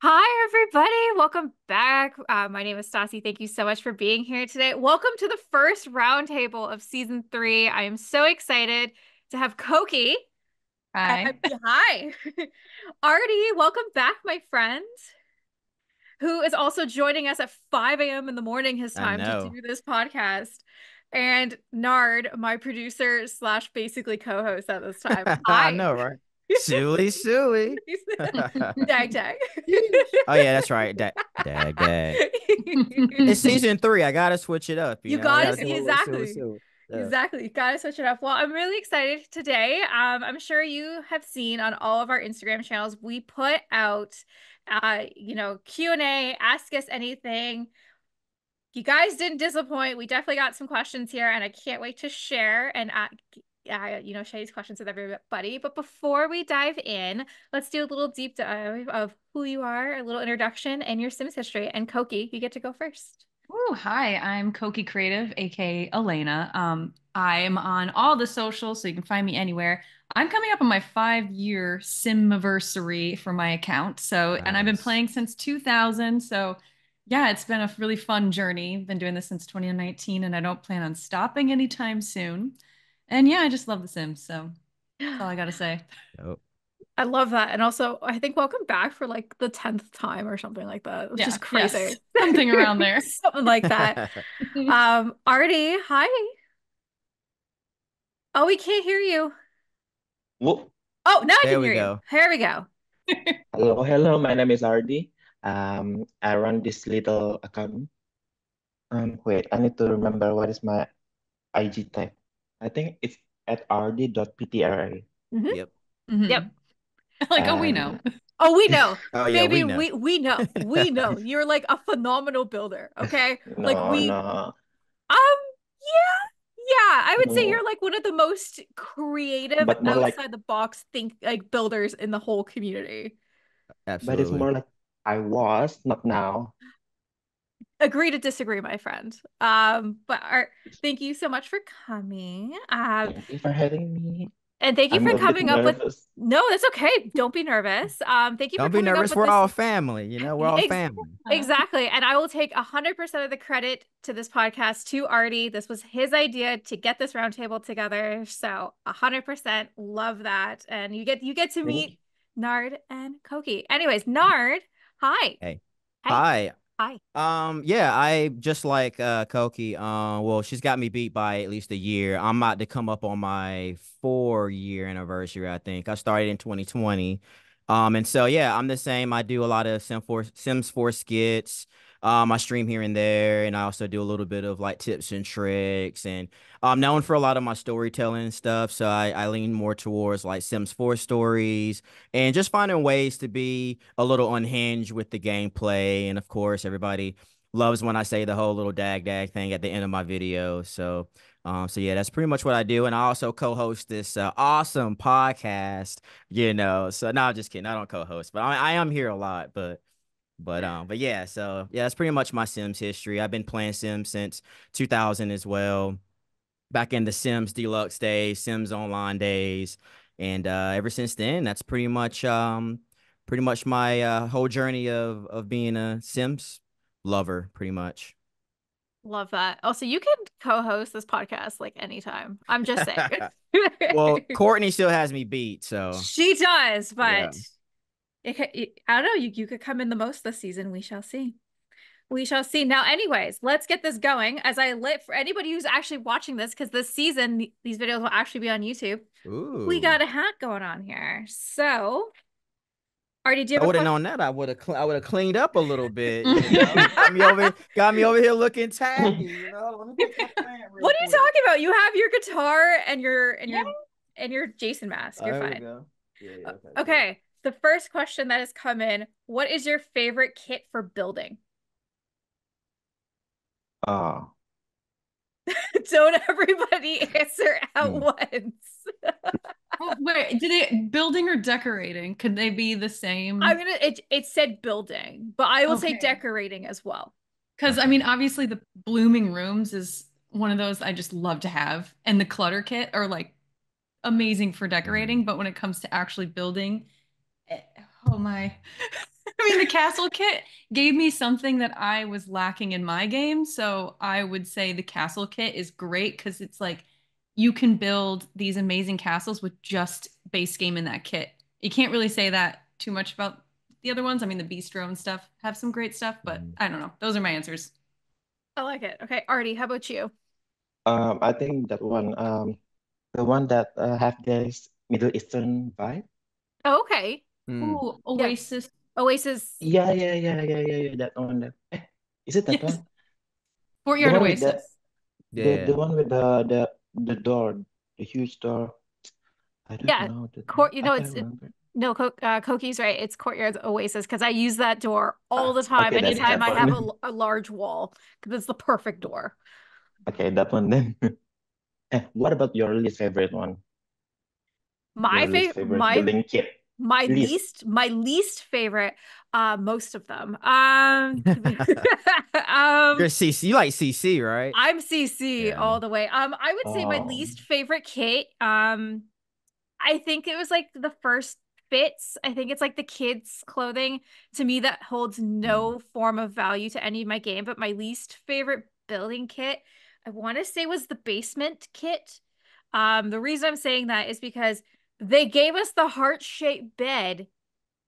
Hi, everybody. Welcome back. My name is Stassi. Thank you so much for being here today. Welcome to the first roundtable of season three. I am so excited to have Coki. Hi. Hi. Artie, welcome back, my friend, who is also joining us at 5 a.m. in the morning, his I time to know. do this podcast. And Nard, my producer slash basically co-host at this time. I Hi. know, right? Suey, Suey. Dag dag. Oh yeah, that's right. Dag. It's season three. I gotta switch it up. You I got gotta us do a little Suey, exactly. Suey. Yeah. Exactly. Got to switch it up. Well, I'm really excited today. I'm sure you have seen on all of our Instagram channels, we put out Q&A, ask us anything. You guys didn't disappoint. We definitely got some questions here, and I can't wait to share and share these questions with everybody. But before we dive in, let's do a little deep dive of who you are, a little introduction, and your Sims history. And Koki, you get to go first. Ooh, hi, I'm Coki Creative, aka Elena. I'm on all the socials, so you can find me anywhere. I'm coming up on my 5-year Simiversary for my account. And I've been Nice. playing since 2000. So, yeah, it's been a really fun journey. Been doing this since 2019, and I don't plan on stopping anytime soon. And yeah, I just love The Sims. So that's all I got to say. Oh. I love that. And also, I think welcome back for like the 10th time or something like that, which is Yeah, yes, crazy. something around there. Something like that. Artie, hi. Oh, we can't hear you. Whoa. Oh, now I can There we hear you. go. Here we go. Hello. My name is RD. I run this little account. Wait, I need to remember what is my IG tag. I think it's at rd.ptra. Hmm. Yep. Yep. Hmm. Like, oh, we know. And Oh, we know. Oh yeah, Baby, we know. we know. We know. You're like a phenomenal builder, okay? Like no, no, um yeah, I would say you're no, like one of the most creative but more like, outside the box think like builders in the whole community. but it's Absolutely. more like I was, not now. Agree to disagree, my friend. Thank you so much for coming. Thank you for having me. And thank you I'm for a bit coming up with. nervous. No, that's okay. Don't be nervous. Thank you for Don't be coming up nervous. with We're this. all family. We're all Ex family. exactly. And I will take 100% of the credit to this podcast to Artie. This was his idea to get this roundtable together. So 100% love that. And you get to Thank meet Nard and Koki. Anyways, Nard, hi. Hey. Hey. Hi. Hi. Yeah, I just like Koki. Well, she's got me beat by at least a year. I'm about to come up on my 4-year anniversary, I think. I started in 2020. And so yeah, I'm the same. I do a lot of Sims 4 skits. I stream here and there, and I also do a little bit of like tips and tricks. And I'm known for a lot of my storytelling and stuff. So I lean more towards like Sims 4 stories and just finding ways to be a little unhinged with the gameplay. And of course, everybody loves when I say the whole little dag thing at the end of my video. So yeah, that's pretty much what I do. And I also co-host this awesome podcast. So no, I'm just kidding. I don't co-host, but I am here a lot. But yeah. So yeah, that's pretty much my Sims history. I've been playing Sims since 2000 as well, back in the Sims Deluxe days, Sims Online days, and ever since then, that's pretty much my whole journey of being a Sims lover, pretty much. Love that. Also, you can co-host this podcast like anytime. I'm just saying. Well, Courtney still has me beat, so She does, yeah. but I don't know. You could come in the most this season. We shall see. We shall see. Now, anyways, let's get this going. As I lit for anybody who's actually watching this, because this season these videos will actually be on YouTube. We Ooh. got a hat going on here. So, Artie, do you I have a would have question? known that. I would have cleaned up a little bit. Got me over here looking tacky. Let me get my plant real What are you quick. talking about? You have your guitar and your and Yeah. your and your Jason mask. Oh, You're there we fine. go. Yeah. Okay. Cool. Okay. The first question that has come in, what is your favorite kit for building? Oh, Don't everybody answer at Hmm. once. Oh, wait, did it building or decorating? Could they be the I'm same? gonna it said building, but I will say Okay. decorating as well. Because I Okay. mean, obviously the blooming rooms is one of those I just love to have. And the clutter kit are like amazing for Mhm. decorating, but when it comes to actually building, eh, Oh my. I mean, the castle kit gave me something that I was lacking in my game. So I would say the castle kit is great because it's like you can build these amazing castles with just base game in that kit. You can't really say that too much about the other ones. I mean, the bistro and stuff have some great stuff, but Mhm. I don't know. Those are my answers. I like it. Okay, Artie, how about you? I think that one, the one that have this Middle Eastern vibe. Oh, okay. Mm. Ooh, Yeah. Oasis. Oasis. Yeah. That one. Is it that Yes. one? The Courtyard one with the Oasis. the Yeah. the one with the door, the huge door. I don't Yeah. know the name. Court, I can't it's remember. no, Koki's right. It's Courtyard's Oasis because I use that door all Ah, the time okay, It that's anytime that I is. have one. a large wall because it's the perfect door. Okay, that one then. What about your least favorite one? Your My least favorite, favorite building kit? Least. my least favorite, most of them. You're Um, CC. You like CC, right? I'm CC Yeah. all the way. I would say my Um, least favorite kit. I think it was like the first fits. I think it's like the kids' clothing to me that holds Mm. no form of value to any of my game. But my least favorite building kit, I want to say, was the basement kit. The reason I'm saying that is because they gave us the heart-shaped bed,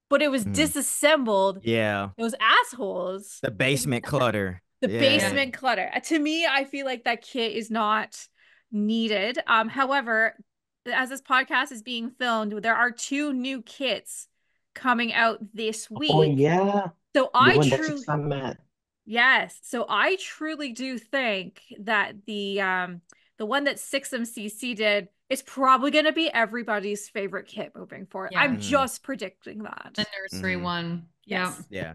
but it was Mm. disassembled. Yeah. Those assholes. The basement clutter. The Yeah. Yeah. basement clutter. To me, I feel like that kit is not needed. However, as this podcast is being filmed, there are two new kits coming out this oh week. yeah, So the I one that six truly, I'm mad. yes. So I truly do think that the one that Sixum CC did is probably going to be everybody's favorite kit moving forward. Yeah. I'm Mm. just predicting The that. nursery Mm. one. Yep. Yes. Yeah.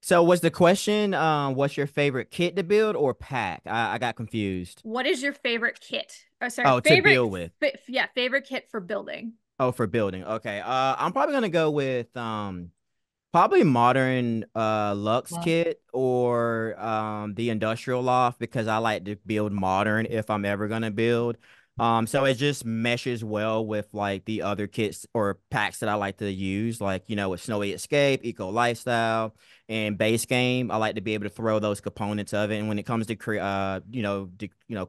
So was the question, what's your favorite kit to build or pack? I got confused. What is your favorite kit? Oh, sorry, Oh, to build with. yeah, favorite kit for building. Oh, for building. Okay. I'm probably gonna go with probably modern Lux Love. kit or the industrial loft because I like to build modern if I'm ever gonna build. So it just meshes well with like the other kits or packs that I like to use, like with Snowy Escape, Eco Lifestyle, and base game. I like to be able to throw those components of it. And when it comes to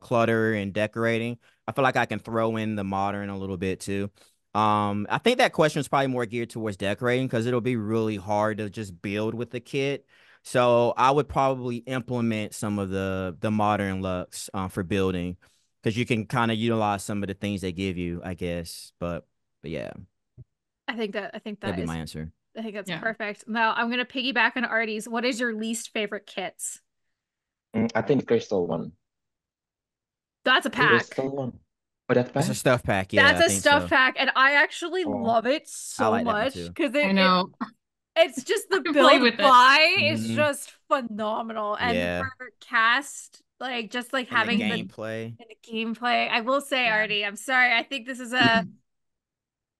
clutter and decorating, I feel like I can throw in the modern a little bit too. I think that question is probably more geared towards decorating because it'll be really hard to just build with the kit. So I would probably implement some of the modern looks for building because you can kind of utilize some of the things they give you, I guess. But yeah, I think that'd that be is my answer. I think that's Yeah. perfect. Now I'm gonna piggyback on Artie's. What is your least favorite kits? I think the crystal one. That's a The pack. crystal one. Oh, that That's a pack? stuff pack. Yeah, That's I a think stuff so. pack, and I actually Oh, love it I so like that one much too. because I know. it's just the I play build with it. buy is Hmm. just phenomenal. And Yeah, for cast, like just like and the having Mhm. gameplay. the gameplay, I will say, Yeah. Artie, I'm sorry. I think this is a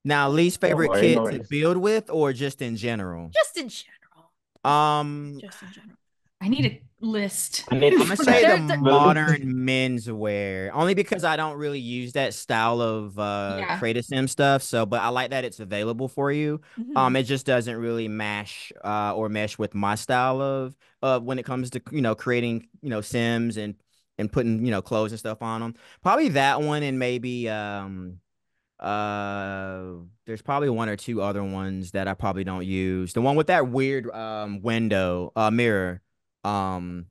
Now, least don't favorite worry, no kit to worries. build with or just in general? just in general. Just Um, just in general. I need a list I need I'm gonna for say that. the There building. modern menswear, only because I don't really use that style of Yeah. creative sim stuff. So, but I like that it's available for you. Mhm. It just doesn't really mash or mesh with my style of when it comes to creating sims and putting clothes and stuff on them. Probably that one and maybe there's probably one or two other ones that I probably don't use. The one with that weird window mirror. Um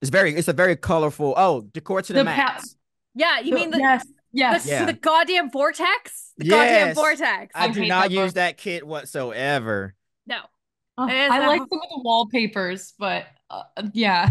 it's a very colorful. Oh, decor to the The pa max. Yeah, you mean Yes. the Yeah. Yes. goddamn vortex? The goddamn Yes. vortex. I I do hate not that use book. that kit whatsoever. No. It Oh, is I like a some of the wallpapers, but yeah.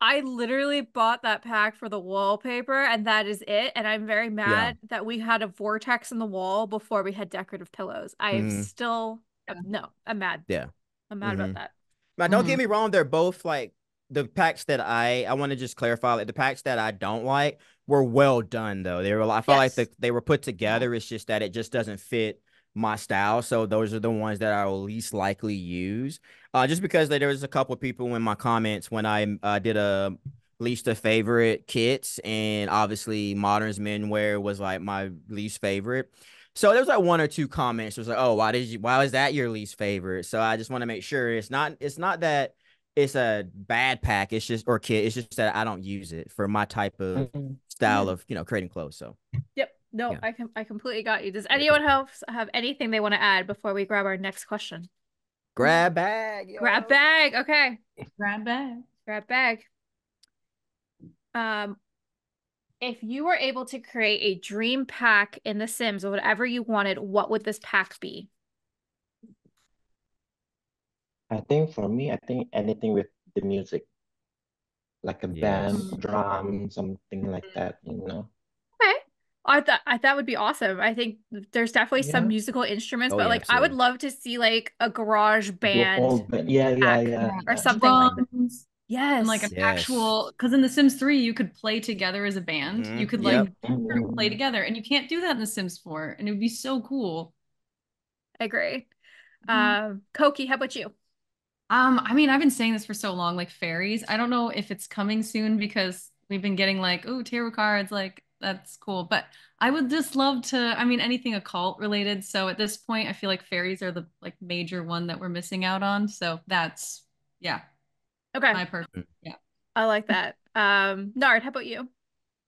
I literally bought that pack for the wallpaper and that is it. And I'm very Yeah. mad that we had a vortex in the wall before we had decorative pillows. I Hmm. still Yeah. no, I'm mad. Yeah. I'm mad Hmm. about that. Now, don't Hmm. get me wrong, they're both like the packs that I want to just clarify, like the packs that I don't like were well done though. I felt like Yes. they were put Yeah. together. It's just that it just doesn't fit my style. So those are the ones that I will least likely use. Just because there was a couple of people in my comments when I did a least a favorite kits, and obviously Modern's Menwear was like my least favorite. So there was like one or two comments. It was like, "Oh, why is that your least favorite?" So I just want to make sure it's not that it's a bad pack. It's just or kit. It's just that I don't use it for my type of Mhm. style Mhm. of creating clothes. So Yep. No, yeah, I completely got you. Does anyone else have anything they want to add before we grab our next question? grab bag, Grab yo. bag. Okay. Grab bag. Grab bag. Um, if you were able to create a dream pack in The Sims or whatever you wanted, what would this pack be? I think for me, I think anything with the music, like a band, Yes. Mm. drum, something like that, you know? Okay. I thought would be awesome. I think there's definitely some Yeah. musical instruments, Oh but yeah, like I would absolutely. love to see like a garage The band whole band. Yeah, yeah, pack yeah, Yeah, or yeah. something like that. drums and like an Yes, Yes. actual, because in The Sims 3 you could play together as a band. You could like Yep. Mhm. play Mhm. together, and you can't do that in The Sims 4, and it would be so cool. I agree. Mhm. Koki, how about you? I mean, I've been saying this for so long, like fairies. I don't know if it's coming soon because we've been getting like, oh, tarot cards, like that's cool. But I would just love to, I mean, anything occult related. So at this point, I feel like fairies are the like major one that we're missing out on. So that's, yeah, Okay, my perfect. Yeah. I like that. Nard, how about you?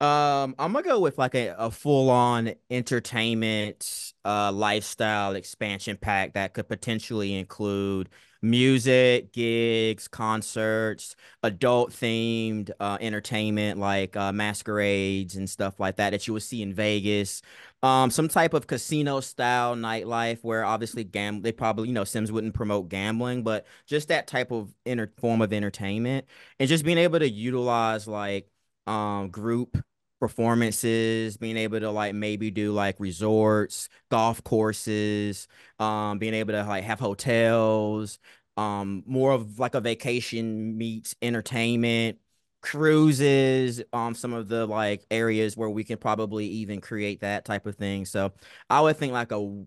I'm gonna go with like a full-on entertainment lifestyle expansion pack that could potentially include music, gigs, concerts, adult themed entertainment like masquerades and stuff like that you would see in Vegas. Some type of casino style nightlife where obviously they probably, Sims wouldn't promote gambling, but just that type of form of entertainment and just being able to utilize like group performances, being able to like maybe do like resorts, golf courses, being able to like have hotels, more of like a vacation meets entertainment, cruises, some of the like areas where we can probably even create that type of thing. So I would think like a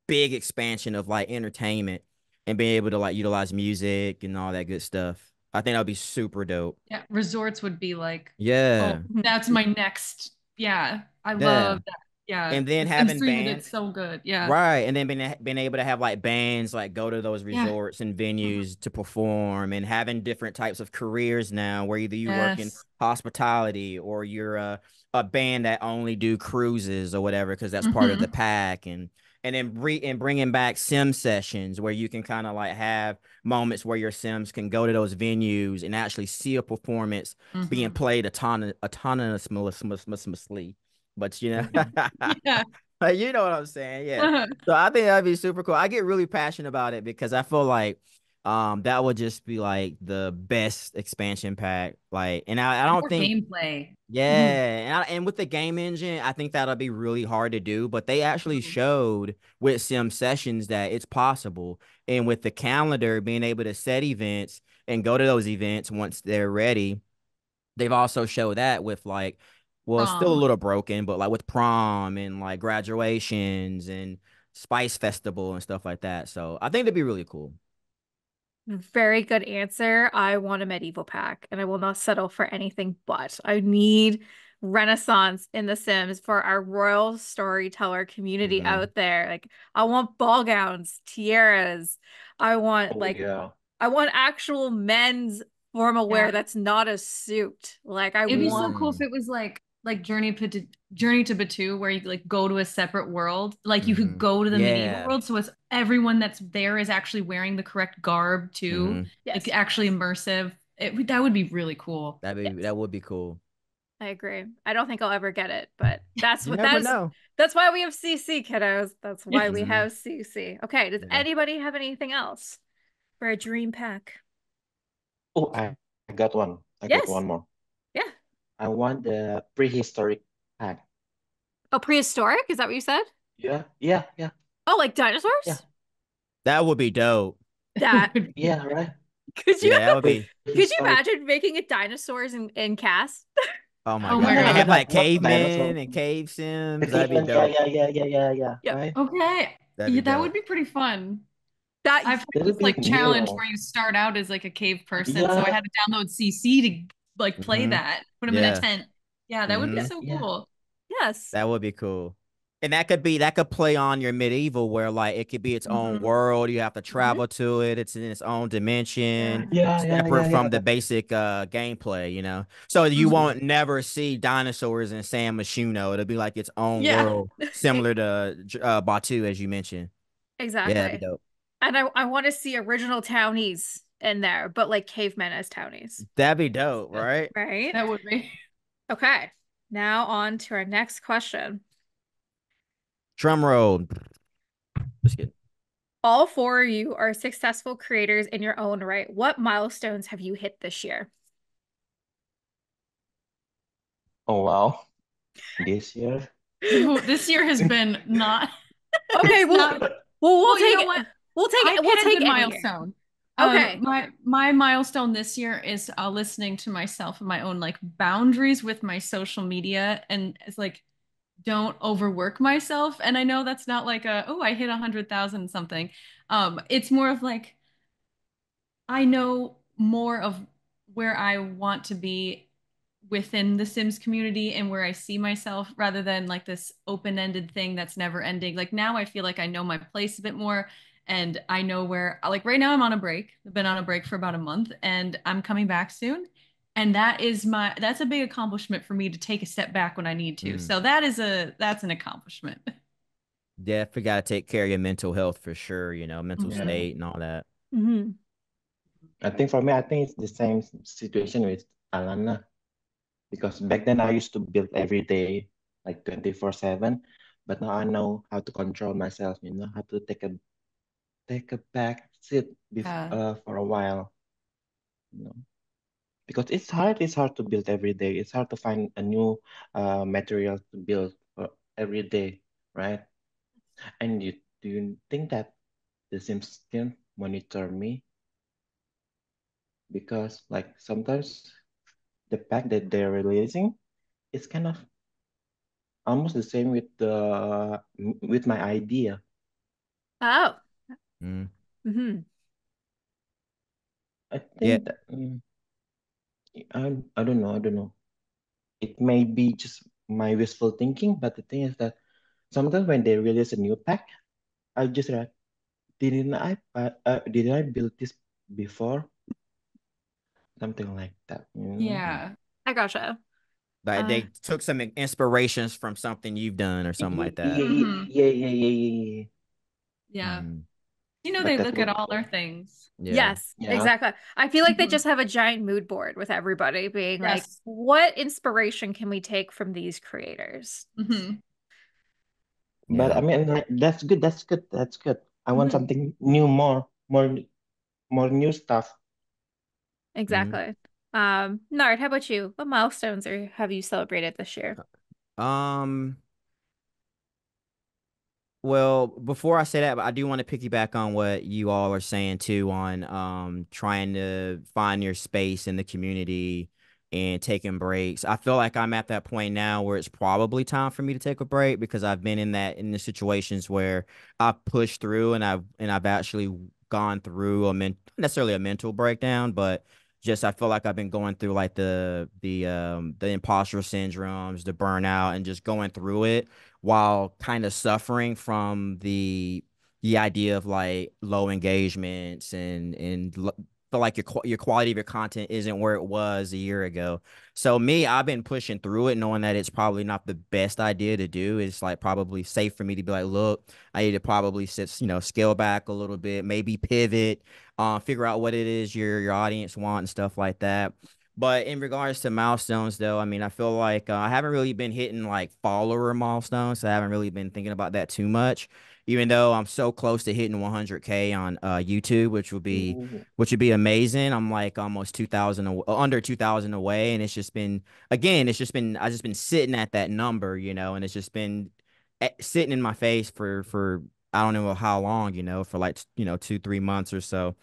big expansion of like entertainment and being able to like utilize music and all that good stuff. I think that would be super dope. Yeah. Resorts would be like, oh, Yeah. Mhm. that's my next. Yeah. I Yeah. love that. Yeah. And then The Sims having 3 did it bands. so good. Yeah. Right. And then being able to have like bands like go to those Yeah. resorts and Mhm. venues to perform and having different types of careers now where either you work in Yes. hospitality or you're a band that only do cruises or whatever because that's part of the Hmm. pack and then bringing back sim sessions where you can kind of like have moments where your sims can go to those venues and actually see a performance being Hmm. played autonomously, but Mhm. Yeah. like, you know what I'm saying? Yeah. So I think that'd be super cool. I get really passionate about it because I feel like that would just be like the best expansion pack. Like, and I don't More think gameplay. Mhm. yeah, and with the game engine, I think that'll be really hard to do. But they actually Mhm. showed with Sim Sessions that it's possible, and with the calendar being able to set events and go to those events once they're ready. They've also showed that with like, well, it's still a Prom. little broken, but like with prom and like graduations and Spice Festival and stuff like that. So I think it'd be really cool. Very good answer. I want a medieval pack and I will not settle for anything but. I need Renaissance in The Sims for our royal storyteller community Hmm. out there. Like I want ball gowns, tiaras. I want Oh, like yeah. I want actual men's formal wear Yeah. that's not a suit. Like I It'd be so want cool if Mm. it was like Journey to Batu, where you like go to a separate world. Like you could Hmm. go to the medieval Yeah. world, so it's everyone that's there is actually wearing the correct garb too. Hmm. Like yes. actually immersive. That would be really cool. Yes. That would be cool. I agree. I don't think I'll ever get it, but that's You what never know. that's why we have CC kiddos. That's why we Hmm. have CC. Okay, does Yeah. anybody have anything else for a dream pack? Oh, I got one. I got Yes. one more. Yeah. I want the prehistoric pack. Oh, prehistoric? Is that what you said? Yeah, yeah, yeah, Oh, like yeah, dinosaurs? That would be dope. That yeah, right? could you Yeah, that would be. could you Prehistoric. imagine making it dinosaurs in cast? Oh my Oh my God. And have God. like Not cavemen dinosaur. and cave The sims. That'd be caveman. Yeah, dope. yeah, yeah, yeah, yeah, yeah. Yep. Right? Okay. That'd be Yeah, that would dope. be pretty fun. That I've played That'll this be like challenge new. where you start out as like a cave person, so I Yeah, had to download CC to like play Hmm. that, put him in a Yeah. tent. Yeah, that would be Hmm. yeah. so yeah. cool. Yes. That would be cool. And that could play on your medieval where like it could be its own Hmm. world. You have to Mhm. travel to it. It's in its own dimension, Yeah. separate Yeah. from the basic gameplay, you know. So you Hmm. won't never see dinosaurs in San Myshuno. It'll be like its own Yeah. world, similar to Batu, as you mentioned. Yeah, that'd be Exactly. dope. And I want to see original townies in there, but like cavemen as townies, That'd be dope, That, right? right? that would be. Okay. Now on to our next question. Drum roll. Just kidding. All four of you are successful creators in your own right. What milestones have you hit this year? Oh wow, this year. Ooh, this year has been not. Okay, It's well, not. we'll Well, you take know it. what? I've We'll hit a take good any year. milestone. Okay. My milestone this year is listening to myself and my own like boundaries with my social media, and it's like don't overwork myself. And I know that's not like a oh I hit 100,000 something. It's more of like I know more of where I want to be within the Sims community and where I see myself rather than like this open-ended thing that's never ending. Like now I feel like I know my place a bit more and I know where like right now I'm on a break. I've been on a break for about a month and I'm coming back soon. And that's a big accomplishment for me to take a step back when I need to. Mm. So that's an accomplishment. Definitely got to take care of your mental health for sure, you know, mental Mhm. Yeah, state and all that. Hmm. I think for me, I think it's the same situation with Alana because back then I used to build every day, like 24/7, but now I know how to control myself. You know how to take a back sit Yeah. for a while. You know because it's hard. It's hard to build every day. It's hard to find a new material to build for every day, right? And do you think that the Sims can monitor me because like sometimes the pack that they're releasing is kind of almost the same with my idea. Oh. Mm. Hmm. I Yeah. think that I don't know. It may be just my wishful thinking, but the thing is that sometimes when they release a new pack, I just like, didn't I build this before? Something like that, you know? Mm. Yeah. I gotcha. Like Uh, they took some inspirations from something you've done or something like that. Hmm. Yeah. Yeah. Hmm. You know, But they that look at would, all our things. Yeah. yes, yeah. exactly. I feel like they Hmm. just have a giant mood board with everybody being like, Yes. what inspiration can we take from these creators? Hmm. But Yeah. I mean, like, that's good. That's good. I want Hmm. something new, more new stuff. Hmm. Exactly. Nard, how about you? What milestones are have you celebrated this year? Um, Well, before I say that, I do want to piggyback on what you all are saying too on trying to find your space in the community and taking breaks. I feel like I'm at that point now where it's probably time for me to take a break because I've been in the situations where I've pushed through and I've actually gone through not necessarily a mental breakdown, but just I feel like I've been going through like the imposter syndromes, the burnout, and just going through it while kind of suffering from the idea of like low engagements and feel like your quality of your content isn't where it was a year ago. So me, I've been pushing through it, knowing that it's probably not the best idea to do. It's like probably safe for me to be like, look, I need to probably scale back a little bit, maybe pivot, figure out what it is your audience want and stuff like that. But in regards to milestones, though, I mean, I feel like I haven't really been hitting like follower milestones. So I haven't really been thinking about that too much, even though I'm so close to hitting 100K on YouTube, Ooh. which would be amazing. I'm like almost 2,000, under 2,000 away, and it's just been again, I just been sitting at that number, you know, and it's just been sitting in my face for I don't know how long, you know, for like 2, 3 months or so.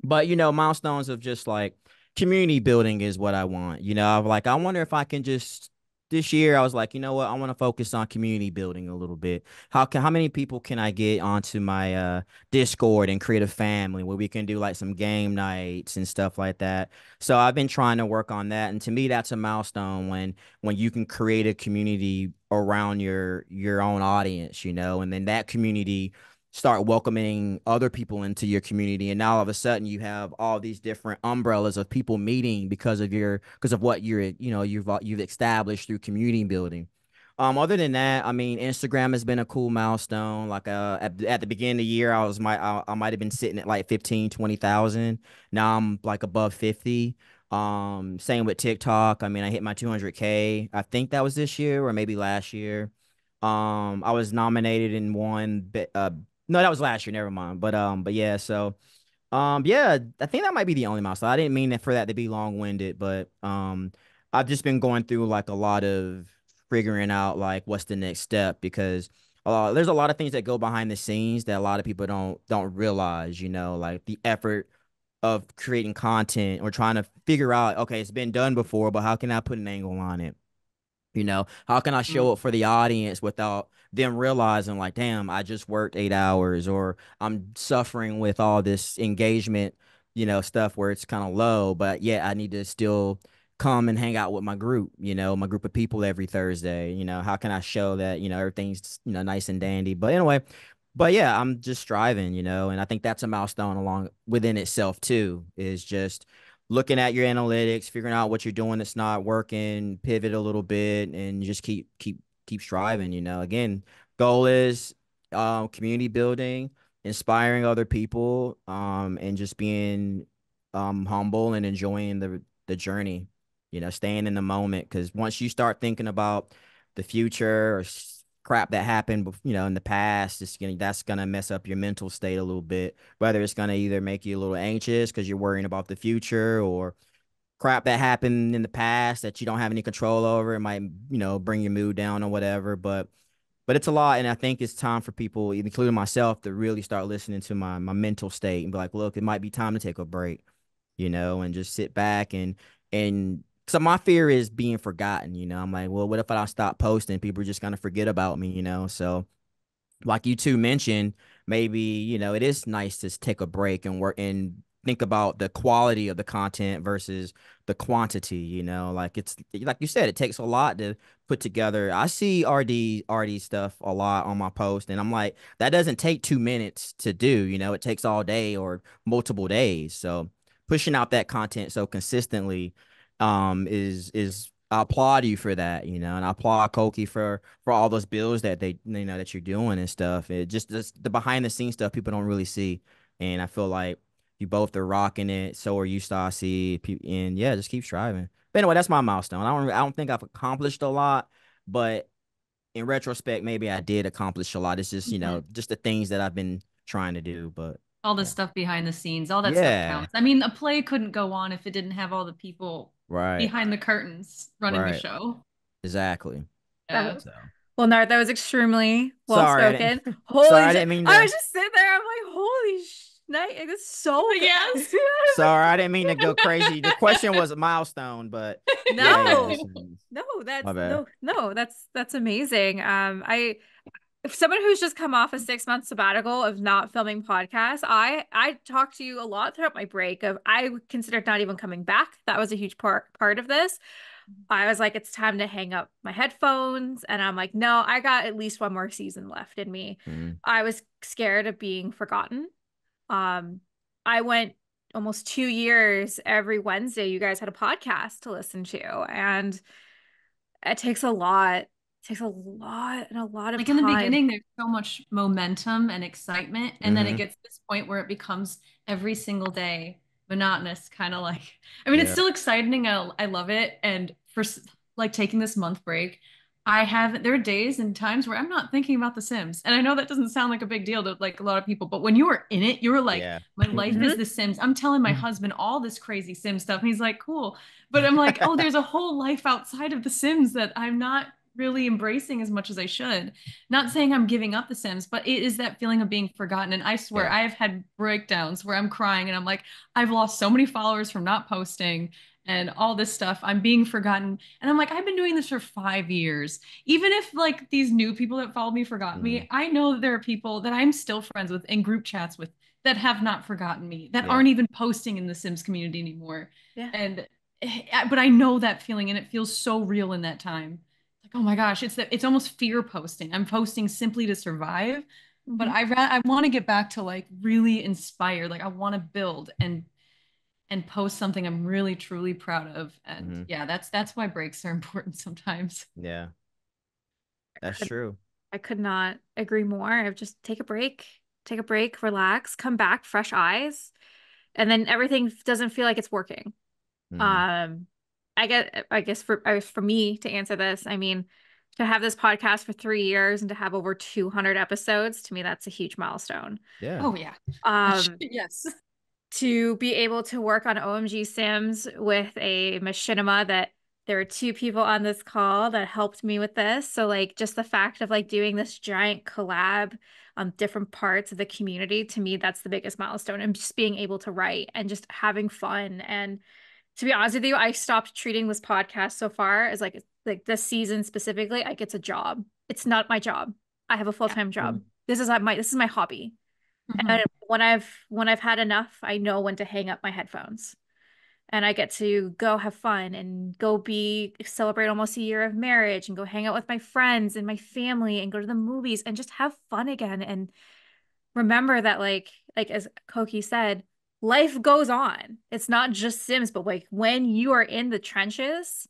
But milestones of just like community building is what I want. I wonder if I can just this year I was like, you know what? I want to focus on community building a little bit. How many people can I get onto my Discord and create a family where we can do like some game nights and stuff like that. So I've been trying to work on that, and to me that's a milestone when you can create a community around your own audience, you know, and then that community start welcoming other people into your community, and now all of a sudden you have all these different umbrellas of people meeting because of what you've established through community building. Other than that, I mean, Instagram has been a cool milestone. Like at the beginning of the year, I might have been sitting at like 15, 20,000. Now I'm like above 50. Same with TikTok. I mean, I hit my 200K. I think that was this year or maybe last year. I was nominated in one, no, that was last year. Never mind. But yeah. So, yeah, I think that might be the only milestone. I didn't mean for that to be long-winded, but I've just been going through like a lot of figuring out like what's the next step because there's a lot of things that go behind the scenes that a lot of people don't realize. You know, like the effort of creating content or trying to figure out, okay, it's been done before, but how can I put an angle on it? You know, how can I show Mm. it for the audience without them realizing, like, damn, I just worked 8 hours or I'm suffering with all this engagement, stuff where it's kind of low, but yeah, I need to still come and hang out with my group, my group of people every Thursday. How can I show that, everything's, nice and dandy? But anyway, but yeah, I'm just striving, and I think that's a milestone along within itself too, is just looking at your analytics, figuring out what you're doing that's not working, pivot a little bit, and just keep striving. Again, goal is community building, inspiring other people, and just being humble and enjoying the journey. Staying in the moment, because once you start thinking about the future or crap that happened, in the past, that's gonna mess up your mental state a little bit. Whether it's gonna either make you a little anxious because you're worrying about the future, or crap that happened in the past that you don't have any control over. It might, bring your mood down or whatever. But it's a lot, and I think it's time for people, including myself, to really start listening to my mental state and be like, look, it might be time to take a break, and just sit back and so my fear is being forgotten. I'm like, well, what if I don't stop posting? People are just gonna forget about me, so like you two mentioned, maybe, it is nice to take a break and work and think about the quality of the content versus the quantity, like it's like you said, it takes a lot to put together. I see RD stuff a lot on my post, and I'm like, that doesn't take 2 minutes to do, it takes all day or multiple days. So pushing out that content so consistently is I applaud you for that, and I applaud Coki for all those bills that that you're doing and stuff. It just the behind the scenes stuff people don't really see, and I feel like you both are rocking it. So are you, Stassi, and yeah, just keep striving. But anyway, that's my milestone. I don't think I've accomplished a lot, but in retrospect, maybe I did accomplish a lot. It's just Mhm. just the things that I've been trying to do. But All the yeah, stuff behind the scenes, all that stuff yeah, counts. I mean, a play couldn't go on if it didn't have all the people right, behind the curtains running the right, show. exactly. Yeah. That, So well, Nard, that was extremely well sorry, spoken. sorry, Holy I shit. didn't mean I to. was just sitting there. I'm like, holy night. It's so good. Yes. Sorry, I didn't mean to go crazy. The question was a milestone, but yeah, yeah. No, So, no, my that's bad. no, that's amazing. If someone who's just come off a 6 month sabbatical of not filming podcasts, I talked to you a lot throughout my break of I considered not even coming back. That was a huge part of this. I was like, it's time to hang up my headphones. And I'm like, no, I got at least one more season left in me. Mm. I was scared of being forgotten. Um, I went almost 2 years every Wednesday. You guys had a podcast to listen to, and it takes a lot. It takes a lot and a lot of Like in the time. beginning, there's so much momentum and excitement, and then it Mm-hmm. gets to this point where it becomes every single day monotonous, kind of like. I mean, it's Yeah. still exciting. I love it, and like taking this month break, I have there are days and times where I'm not thinking about The Sims, and I know that doesn't sound like a big deal to like a lot of people, but when you are in it, you're like, Yeah. my life is Mhm. The Sims. I'm telling my husband all this crazy Sim stuff, and he's like, cool, but I'm like, oh, there's a whole life outside of The Sims that I'm not really embracing as much as I should. Not saying I'm giving up The Sims, but it is that feeling of being forgotten. And I swear, Yeah. I have had breakdowns where I'm crying and I'm like, I've lost so many followers from not posting. and all this stuff. I'm being forgotten. And I'm like, I've been doing this for 5 years. Even if like these new people that followed me forgot Mhm. me, I know that there are people that I'm still friends with in group chats with that have not forgotten me, that Yeah. aren't even posting in the Sims community anymore. Yeah. And but I know that feeling and it feels so real in that time. Like, oh my gosh, it's almost fear posting. I'm posting simply to survive, but Mhm. I want to get back to like really inspired. Like I want to build and post something I'm really truly proud of. And Mhm. yeah, that's why breaks are important sometimes. Yeah. That's Could true. I could not agree more. I've just take a break, relax, come back, fresh eyes, and then everything doesn't feel like it's working. Mhm. Um, I guess for me to answer this, I mean, to have this podcast for 3 years and to have over 200 episodes, to me, that's a huge milestone. Yeah. Oh yeah. Um, Yes. to be able to work on OMG Sims with a machinima that there were two people on this call that helped me with this. So like just the fact of like doing this giant collab on different parts of the community, to me, that's the biggest milestone. And just being able to write and just having fun. And to be honest with you, I stopped treating this podcast so far as like this season specifically, like it's a job. It's not my job. I have a Yeah. full-time job. This is my hobby. And Mhm. when I've had enough, I know when to hang up my headphones. And I get to go have fun and go be celebrate almost a year of marriage and go hang out with my friends and my family and go to the movies and just have fun again and remember that like as Koki said, life goes on. It's not just Sims, but like when you are in the trenches,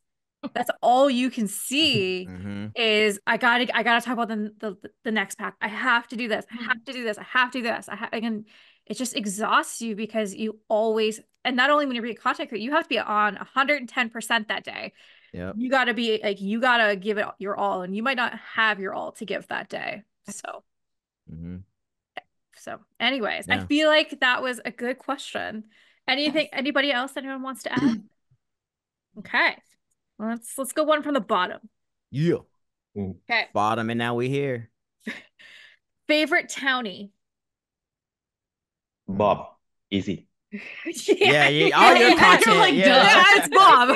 that's all you can see Mhm. is I gotta talk about the next pack. I have to do this. I have Mhm. to do this. I have to do this. Again, it just exhausts you because you always, and not only when you're being a content creator, you have to be on 110% that day. Yep. You gotta be like you gotta give it your all, and you might not have your all to give that day. Mhm. Anyways, I Yeah. feel like that was a good question. Yes. Anybody else anyone wants to add? Okay. Let's go one from the bottom. Yeah. Mm. Okay. Bottom, and now we here. Favorite townie? Mm. Bob, easy. Yeah, Yeah, yeah. All your yeah. You're content, like, yeah. duh. Yeah, it's Bob.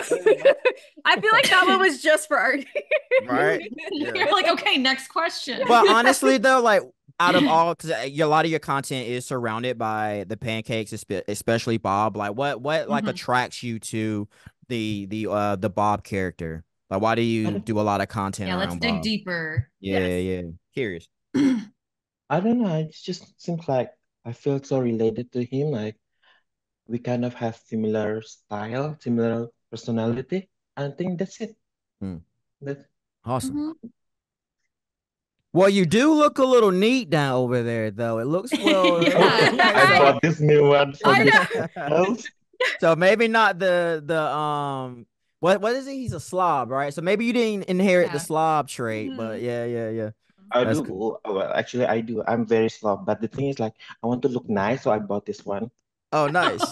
I feel like that one was just for Artie. Right? Yeah. You're like, okay, next question. But honestly, though, like out of all, because a lot of your content is surrounded by the pancakes, especially Bob. Like, what like Mhm. attracts you to the Bob character? Like, why do I you don't, do a lot of content Yeah, let's around dig Bob? deeper. Yeah, Yes. yeah. Curious. I don't know. It just seems like I feel so related to him. Like we kind of have similar style, similar personality. I think that's it. Hmm. That Awesome. Mhm. Well, you do look a little neat down over there, though. It looks well. Yeah. I So, bought this new one I from this know. house. so maybe not the. What is it? He's a slob, right? So maybe you didn't inherit the Yeah. slob trait, but Mhm. yeah, yeah, yeah. I That's do. cool. Well, actually, I do. I'm very slow, but the thing is, like, I want to look nice, so I bought this one, Oh, nice.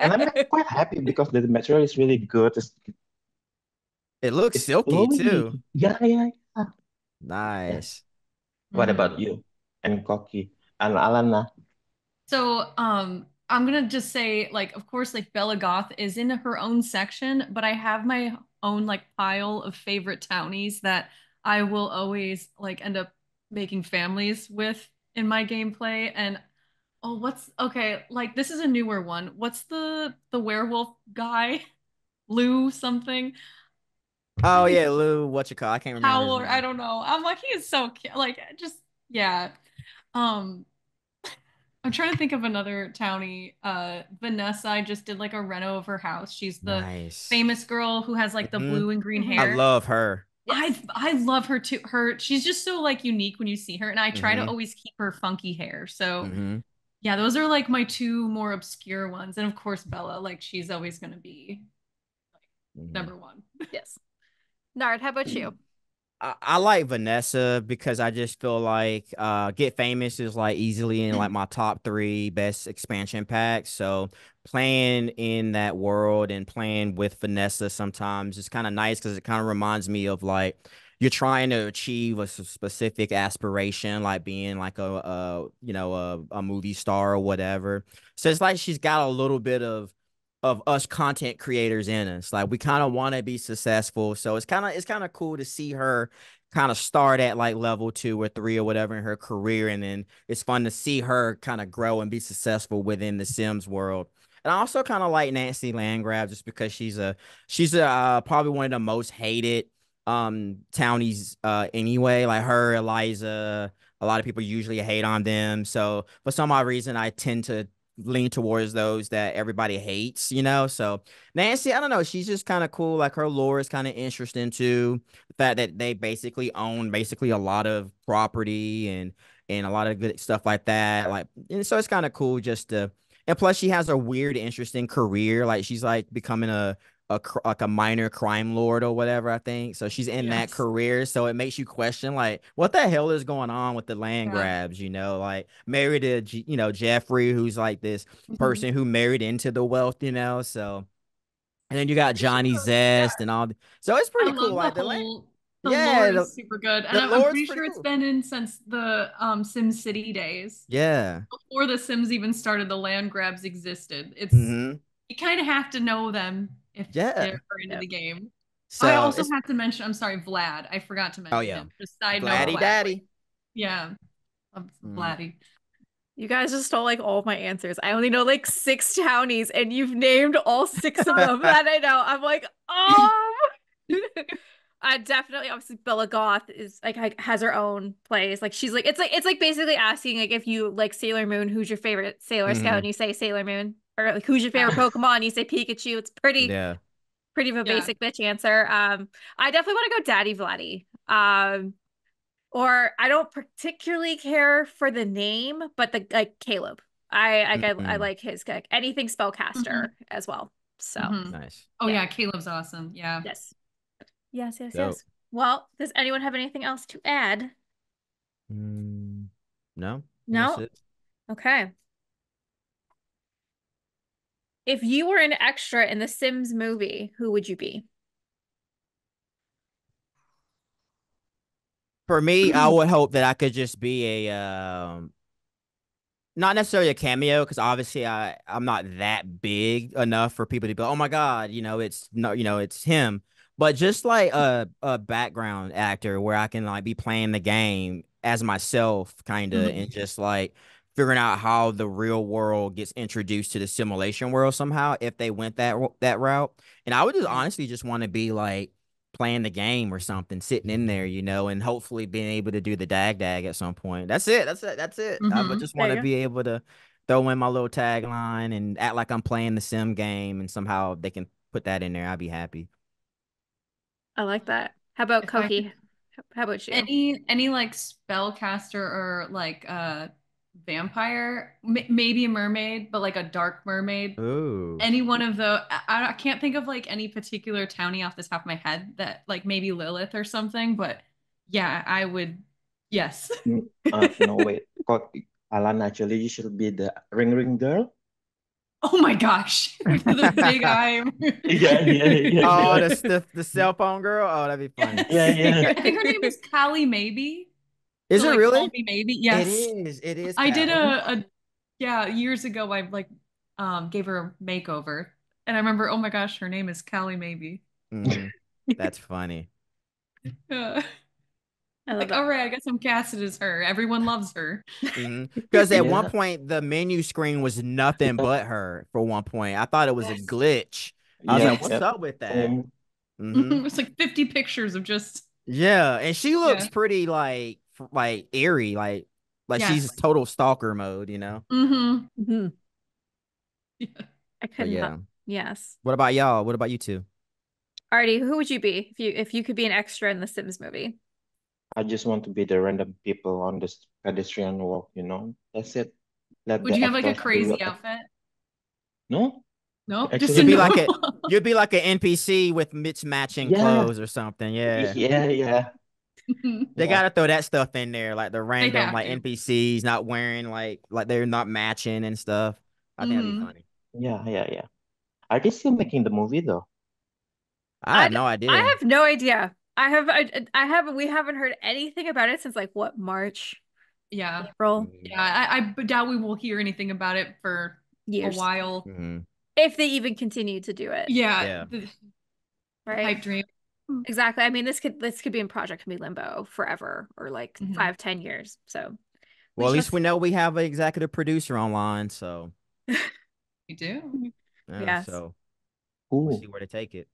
and I'm like, quite happy because the material is really good. It looks It's silky flowy. too. Yeah, yeah, yeah. Yeah. Nice. What Mhm. about you and Coki and Alana? So, I'm gonna just say, like, of course, like Bella Goth is in her own section, but I have my own like pile of favorite townies that I will always like end up making families with in my gameplay. And oh, what's okay? Like, this is a newer one. What's the werewolf guy? Lou something. Oh yeah, Lou, what you call? I can't remember his Howler. I name. don't know. I'm like, he is so cute. Like, just yeah. Um, I'm trying to think of another townie. Vanessa, I just did like a reno of her house. She's the Nice. famous girl who has like the Hmm. blue and green Mhm. I hair. love her. Yes. I love her too. She's just so like unique when you see her, and I try to Hmm. always keep her funky hair. So Hmm. yeah, those are like my two more obscure ones, and of course Bella, like she's always gonna be like Hmm. number one. Yes. Nard, how about you? I like Vanessa because I just feel like Get Famous is like easily in like my top three best expansion packs. So playing in that world and playing with Vanessa sometimes is kind of nice because it kind of reminds me of like you're trying to achieve a specific aspiration, like being like a movie star or whatever. So it's like she's got a little bit of of us content creators in us. Like we kind of want to be successful. So it's kind of cool to see her kind of start at like level 2 or 3 or whatever in her career. And then it's fun to see her kind of grow and be successful within the Sims world. And I also kind of like Nancy Landgraf just because she's probably one of the most hated townies anyway. Like her, Eliza, a lot of people usually hate on them. So for some odd reason I tend to lean towards those that everybody hates, you know. So Nancy, I don't know, she's just kind of cool. Like her lore is kind of interesting too. The fact that they basically own basically a lot of property and a lot of good stuff like that. Like, and so it's kind of cool just to. And plus, she has a weird, interesting career. Like she's like becoming like a minor crime lord or whatever, I think. So she's in that Yes. career. So it makes you question like what the hell is going on with the land Yeah. grabs, you know, like married to Jeffrey, who's like this Mhm. person who married into the wealth, you know. So and then you got They should Johnny have, yeah. Zest and so it's I pretty cool. love Like the lore yeah, is super good. And the I'm Lord's pretty pretty sure it's cool. been in since the Sim City days. Yeah. Before the Sims even started, the land grabs existed. It's Mm-hmm. you kind of have to know them if Yeah. they're into Yep. the game. I So also it's have to mention, I'm sorry, Vlad. I forgot to oh mention yeah. him. Just side note, Vladdy Vlad. Daddy. Yeah, Mm. Vladdy. You guys just stole like all of my answers. I only know like six townies, and you've named all six of them that I know. I'm like, oh. I definitely, obviously, Bella Goth is like has her own place. Like she's like it's like basically asking like if you like Sailor Moon, who's your favorite Sailor Scout, Hmm. and you say Sailor Moon, or like who's your favorite Yeah. Pokemon, and you say Pikachu. It's Yeah. pretty of a Yeah. basic bitch answer. I definitely want to go Daddy Vladdy. Or I don't particularly care for the name, but the like Caleb. I Mm-hmm. like his like anything spellcaster Hmm. as well. So Hmm. Nice. Oh yeah. yeah, Caleb's awesome. Yeah. Yes. Yes, yes, Dope. yes. Well, does anyone have anything else to add? Mm, no, I think that's No? it. Okay. If you were an extra in the Sims movie, who would you be? For me, I would hope that I could just be a not necessarily a cameo because obviously I'm not that big enough for people to be oh my god, it's no, it's him, but just like a background actor where I can like be playing the game as myself kind of and Mhm. just like figuring out how the real world gets introduced to the simulation world somehow if they went that route. And I would just Yeah. honestly just want to be like playing the game or something, sitting in there, and hopefully being able to do the dag at some point. That's it. That's it. That's it. I would Hmm. just There want to you go. be able to throw in my little tagline and act like I'm playing the sim game, and somehow they can put that in there. I'd be happy. I like that. How about If I could Koki? How about you? any like spellcaster or like vampire, maybe a mermaid, but like a dark mermaid. Ooh. Any one of the I can't think of like any particular townie off the top of my head that like maybe Lilith or something, but yeah, I would yes. No, wait. Alan, actually, you should be the ring girl. Oh my gosh. The big eye. Yeah, yeah, yeah, Oh, yeah. the cell phone girl. Oh, that'd be funny. Yeah, Yes. yeah. I think her name is Callie Maybe. Is So it like call really? me maybe. It Yes. is. It is I did Callie. a yeah, years ago I like gave her a makeover. And I remember, oh my gosh, her name is Callie Maybe. Mm-hmm. That's funny. Yeah. I love Like, that. all right, I guess I'm casted as her. Everyone loves her. Because at one Yeah, point the menu screen was nothing yeah, but her. For one point, I thought it was a Yes. glitch. I was yeah, like, Yes. "What's yeah. up with that?" Um, Mm-hmm. It's like 50 pictures of just Yeah, and she looks yeah. pretty like eerie, like she's Yes. total stalker mode, you know. Mm-hmm. Mhm. Yeah. I But could not. yeah, Yes. what about y'all? What about you two? Artie, who would you be if you could be an extra in the Sims movie? I just want to be the random people on this pedestrian walk, you know? That's it. Let Would the you have like a actors do crazy what. outfit? No, No, just a You'd actually, be no. like a you'd be like an NPC with mismatching yeah, clothes or something. Yeah, yeah, yeah, they yeah, gotta throw that stuff in there, like the They random have like to. NPCs not wearing like they're not matching and stuff. I think that'd be Hmm. funny. yeah, yeah, yeah. Are they still making the movie though? I have I no I idea. have no idea. I have we haven't heard anything about it since like what, March, Yeah. April, Mm-hmm. Yeah. I doubt we will hear anything about it for a years. while. Mm-hmm. If they even continue to do it, Yeah, Yeah. the right? pipe dream. Exactly. I mean, this could be in Project Can Be Limbo forever, or like Mhm. 5, 10 years. So we Well, at shall least we know see. we have an executive producer online, so You do. yeah, Yes, so we'll see Ooh. where to take it.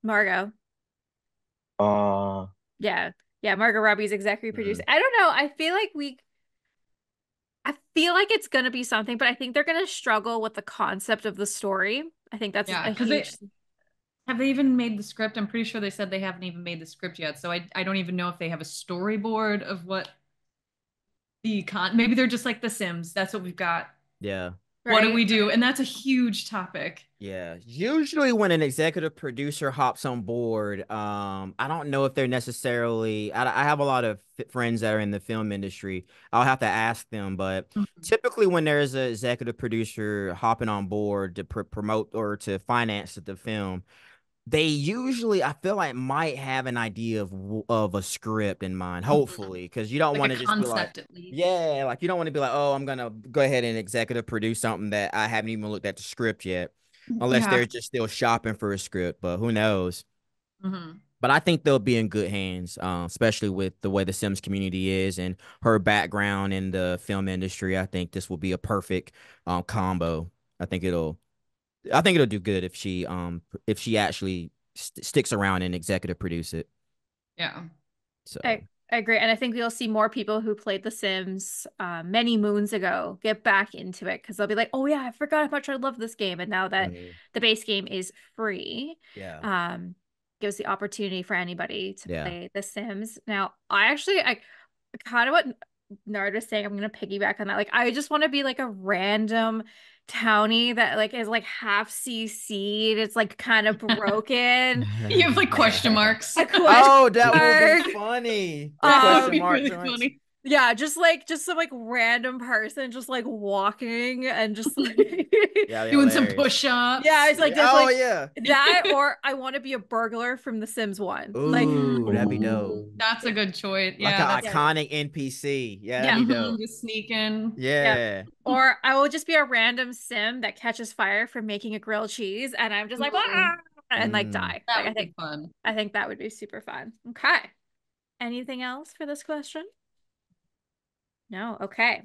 Margot. Uh, Yeah, yeah. Margot Robbie's executive producer. Mm. I don't know. I feel like it's gonna be something, but I think they're gonna struggle with the concept of the story. I think that's Yeah, a because huge. have they even made the script? I'm pretty sure they said they haven't even made the script yet. So I don't even know if they have a storyboard of what maybe they're just like The Sims. That's what we've got. Yeah. What do we Right? do? And that's a huge topic. Yeah. Usually when an executive producer hops on board, I don't know if they're necessarily, I have a lot of friends that are in the film industry. I'll have to ask them, but Mhm. typically when there's an executive producer hopping on board to promote or to finance the film, they usually, I feel like, might have an idea of a script in mind, Mhm. hopefully, because you don't Like a want to just be like, concept at least. yeah, like you don't want to be like, oh, I'm gonna go ahead and executive produce something that I haven't even looked at the script yet, unless Yeah. they're just still shopping for a script. But who knows? Hmm. But I think they'll be in good hands, especially with the way the Sims community is and her background in the film industry. I think this will be a perfect combo. I think it'll I think it'll do good if she actually sticks around and executive produce it. Yeah. So I agree. And I think we'll see more people who played The Sims many moons ago get back into it because they'll be like, oh, yeah, I forgot how much I love this game. And now that mhm. the base game is free, Yeah, um, gives the opportunity for anybody to yeah. play The Sims. Now, I kind of what Nard was saying, I'm going to piggyback on that. Like, I just want to be like a random townie that like is like half CC'd. It's like kind of broken. You have like question marks. A question Oh, that would be mark. funny. The That would question Um, be mark really joints. funny. yeah, just some like random person just like walking and just like Yeah, that'd be Doing some hilarious. yeah, push-ups. it's like Oh definitely yeah. that, or I want to be a burglar from The Sims 1. Like Ooh, that'd be dope. ooh. That's a yeah, good choice. Like Yeah, an that's yeah, good. iconic NPC. Yeah, that'd yeah, be dope. Just sneaking. yeah. Yeah. Or I will just be a random sim that catches fire from making a grilled cheese and I'm just like Ooh, ah! And like Mm. die. that Like would be fun. I think that would be super fun. Okay. Anything else for this question? No. Okay.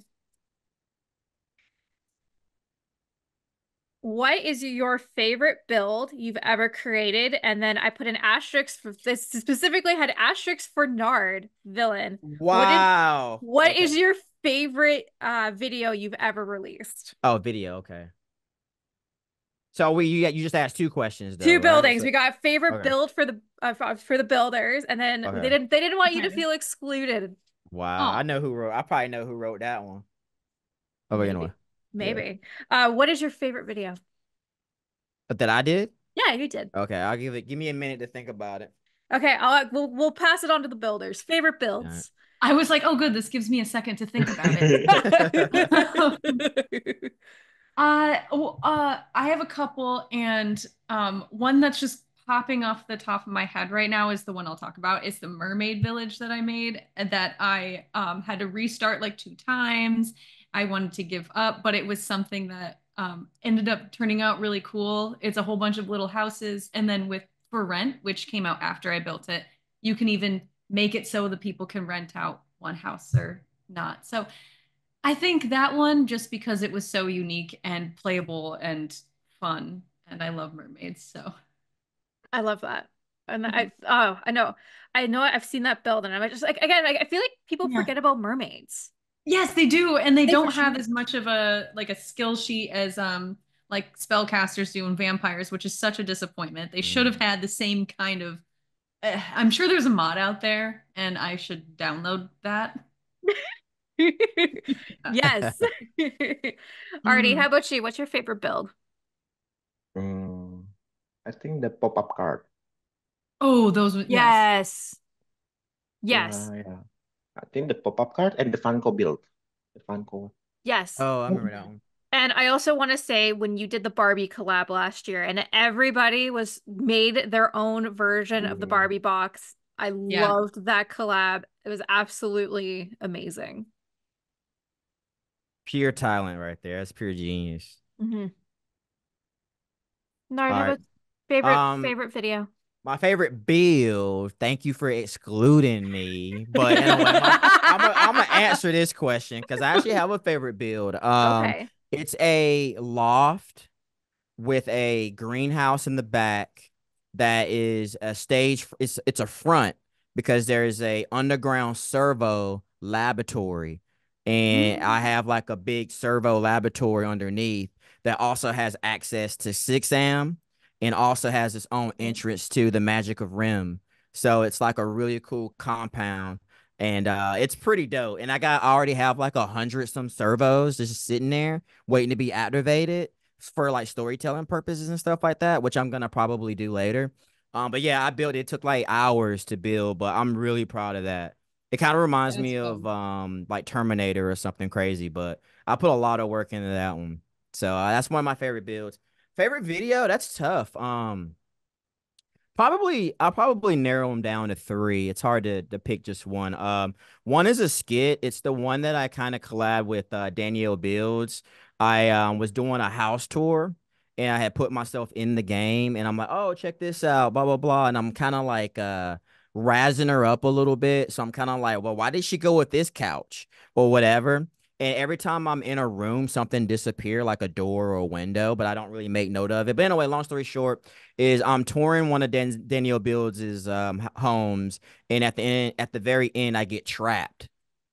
What is your favorite build you've ever created? And then I put an asterisk for this, specifically had asterisks for Nard villain. What did Wow. what is Okay. your favorite video you've ever released? Oh, video. Okay. So you just asked two questions though, Two right? buildings. So We got favorite okay. build for the builders, and then Okay. they didn't want you to Okay. feel excluded. Wow. Oh, I probably know who wrote that one. Oh, wait, anyway. Maybe. Yeah. Maybe. What is your favorite video? That I did? Yeah, you did. Okay, give me a minute to think about it. Okay, we'll pass it on to the builders. Favorite All right. builds. I was like, oh, good. This gives me a second to think about it. I have a couple, and one that's just popping off the top of my head right now is the one I'll talk about. It's the mermaid village that I made and that I had to restart like 2 times. I wanted to give up, but it was something that ended up turning out really cool. It's a whole bunch of little houses, and then with For Rent, which came out after I built it, you can even make it so the people can rent out one house or not. So I think that one just because it was so unique and playable and fun, and I love mermaids. So I love that. And Mhm. I know I've seen that build and I'm just like again, I feel like people Yeah. forget about mermaids. Yes, they do, and they They for don't sure. have as much of a like a skill sheet as like spellcasters do in vampires, which is such a disappointment. They should have Mm. had the same kind of. I'm sure there's a mod out there, and I should download that. Yes. Artie, how Mhm. about you? What's your favorite build? Mm, I think the pop-up card. Oh, yes. Yes. Yes. Yeah. I think the pop-up card and the Funko build. The Funko. Yes. Oh, I remember that Mhm. one. And I also want to say when you did the Barbie collab last year and everybody was made their own version of the Mm. Barbie box. I Yeah. loved that collab. It was absolutely amazing. Pure talent right there. That's pure genius. Mhm. Nard, All how right. about favorite Um, favorite video? my favorite build. Thank you for excluding me. But anyway, I'm gonna answer this question because I actually have a favorite build. Okay. It's a loft with a greenhouse in the back that is a stage. It's a front because there is a underground servo laboratory, and I Mm. have like a big servo laboratory underneath that also has access to 6 am and also has its own entrance to the Magic of Rim. So it's like a really cool compound. And it's pretty dope. And I already have like 100 some servos just sitting there waiting to be activated for like storytelling purposes and stuff like that, which I'm gonna probably do later. But yeah, I built it. It took like hours to build, but I'm really proud of that. It kind of reminds That's me of fun. like Terminator or something crazy, but I put a lot of work into that one. So that's one of my favorite builds. Favorite video? That's tough. I'll probably narrow them down to three. It's hard to pick just one. One is a skit. It's the one that I kind of collab with Danielle Builds. I was doing a house tour and I had put myself in the game and I'm like, oh, check this out, blah blah blah. And I'm kind of like razzing her up a little bit. So I'm kind of like, well, why did she go with this couch or whatever? And every time I'm in a room, something disappear like a door or a window, but I don't really make note of it. But anyway, long story short is I'm touring one of Danielle Builds' homes, and at the very end, I get trapped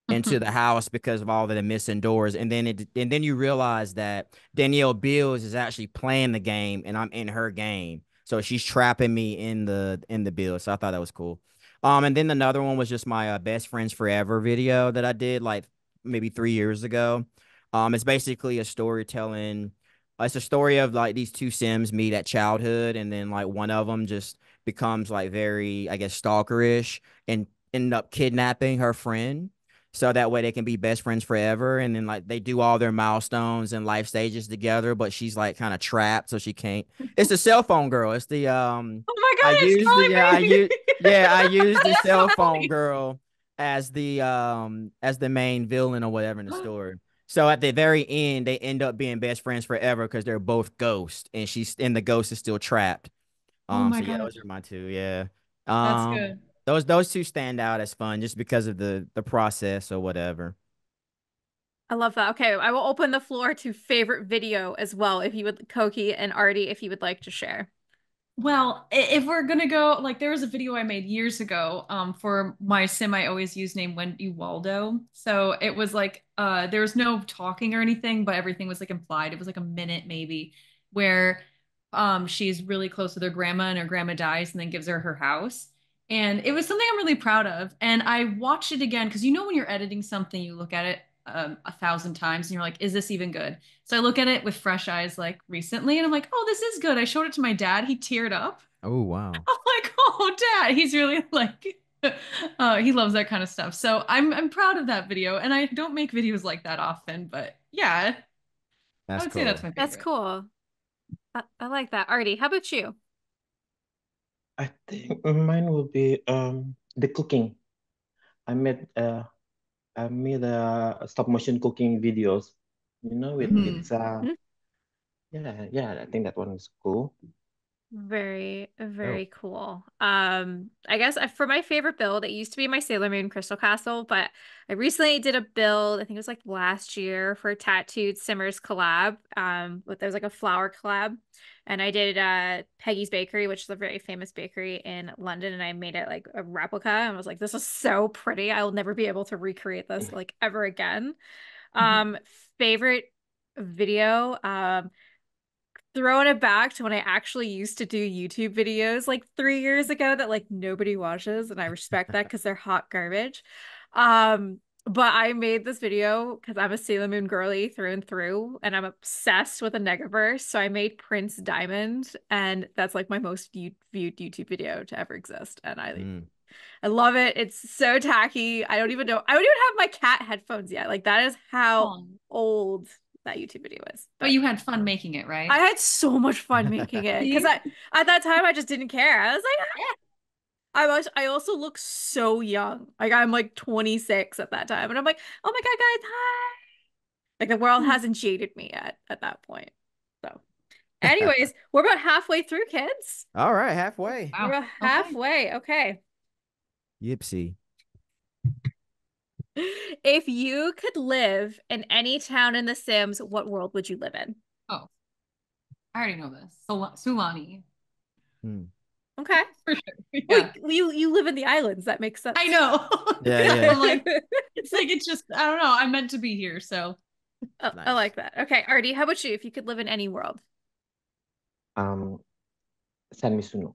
into the house because of all of the missing doors, and then you realize that Danielle Builds is actually playing the game, and I'm in her game, so she's trapping me in the build. So I thought that was cool. And then another one was just my best friends forever video that I did like maybe 3 years ago. It's basically a storytelling it's a story of like these two Sims meet at childhood, and then like one of them just becomes like very, I guess, stalkerish and end up kidnapping her friend. So that way they can be best friends forever. And then like they do all their milestones and life stages together, but she's like kind of trapped, so she can't. It's the cell phone girl. It's the Oh my God, it's I used the That's cell so phone funny. girl as the main villain or whatever in the story. So at the very end, they end up being best friends forever because they're both ghosts, and the ghost is still trapped. Oh my So yeah, God, those are my two. Yeah. that's Um, good. those two stand out as fun just because of the process or whatever. I love that. Okay, I will open the floor to favorite video as well if you would, Koki and Artie, if you would like to share. Well, if we're gonna go, like, there was a video I made years ago, for my sim I always use named Wendy Waldo. So it was like, there was no talking or anything, but everything was like implied. It was like a minute maybe, where, she's really close with her grandma, and her grandma dies, and then gives her her house. And it was something I'm really proud of. And I watched it again because you know when you're editing something, you look at it 1,000 times, and you're like, is this even good? So I look at it with fresh eyes like recently, and I'm like, oh, this is good. I showed it to my dad. He teared up. Oh wow. I'm like, oh, dad. He's really like, he loves that kind of stuff. So I'm proud of that video, and I don't make videos like that often, but yeah, I That's would say that's cool. my That's favorite. cool. I like that. Artie, how about you? I think mine will be the cooking. I made uh I made stop motion cooking videos, with Mhm. pizza. Yeah, yeah, I think that one is cool. Very, Dope. very cool. I guess for my favorite build, it used to be my Sailor Moon Crystal Castle, but I recently did a build, I think it was like last year for Tattooed Simmers collab. But there was like a flower collab. And I did Peggy's Bakery, which is a very famous bakery in London, and I made it like a replica and I was like, this is so pretty. I'll never be able to recreate this like ever again. Mhm. Um, favorite video. Throwing it back to when I actually used to do YouTube videos like 3 years ago that like nobody watches, and I respect that because they're hot garbage. But I made this video because I'm a Sailor Moon girly through and through, and I'm obsessed with a Negaverse. So I made Prince Diamond, and that's like my most viewed YouTube video to ever exist. And Mm, I love it. It's so tacky. I don't even know. I don't even have my cat headphones yet. Like that is how Oh, old that YouTube video is. but But you had fun making it, I right? had so much fun making it because See? I at that time I just didn't care. I was like, I also look so young. Like I'm like 26 at that time. And I'm like, oh my God, guys, hi. Like the world Yeah. hasn't jaded me yet at that point. So Anyways, we're about halfway through, kids. All right, halfway. We're Wow. about Okay. halfway. Okay. Yipsy. If you could live in any town in The Sims, what world would you live in? Oh, I already know this. Sulani. Hmm. Okay. For sure. Well, Yeah. you live in the islands. That makes sense. I know. Yeah, yeah. I'm like, it's just, I don't know. I'm meant to be here. So I Nice. like that. Okay, Artie, how about you? If you could live in any world? Um, San Misuno.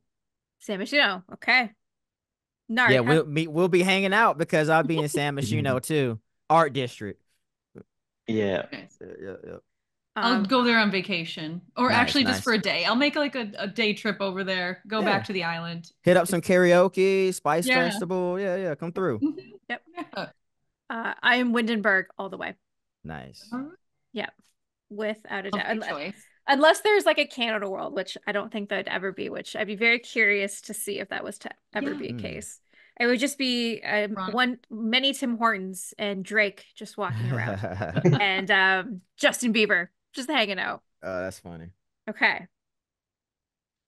San Myshuno. Okay. Yeah, Nard, how we'll be hanging out because I'll be in San Myshuno too. Art district. Yeah. nice. Yeah, yeah, yeah. I'll um go there on vacation or Nice, actually just for nice. a day. I'll make like a day trip over there, go Yeah. back to the island. Hit up some karaoke, Spice Yeah. Festival. Yeah, yeah. Come through. Mhm. yep. Yeah. I am Windenburg all the way. Nice. All right. Yeah, without a doubt. Lovely choice. Unless there's like a Canada world, which I don't think that'd ever be, which I'd be very curious to see if that was to ever Yeah. be a Hmm. Nice. case. It would just be Ron. many Tim Hortons and Drake just walking around and Justin Bieber just hanging out. Oh, that's funny. Okay.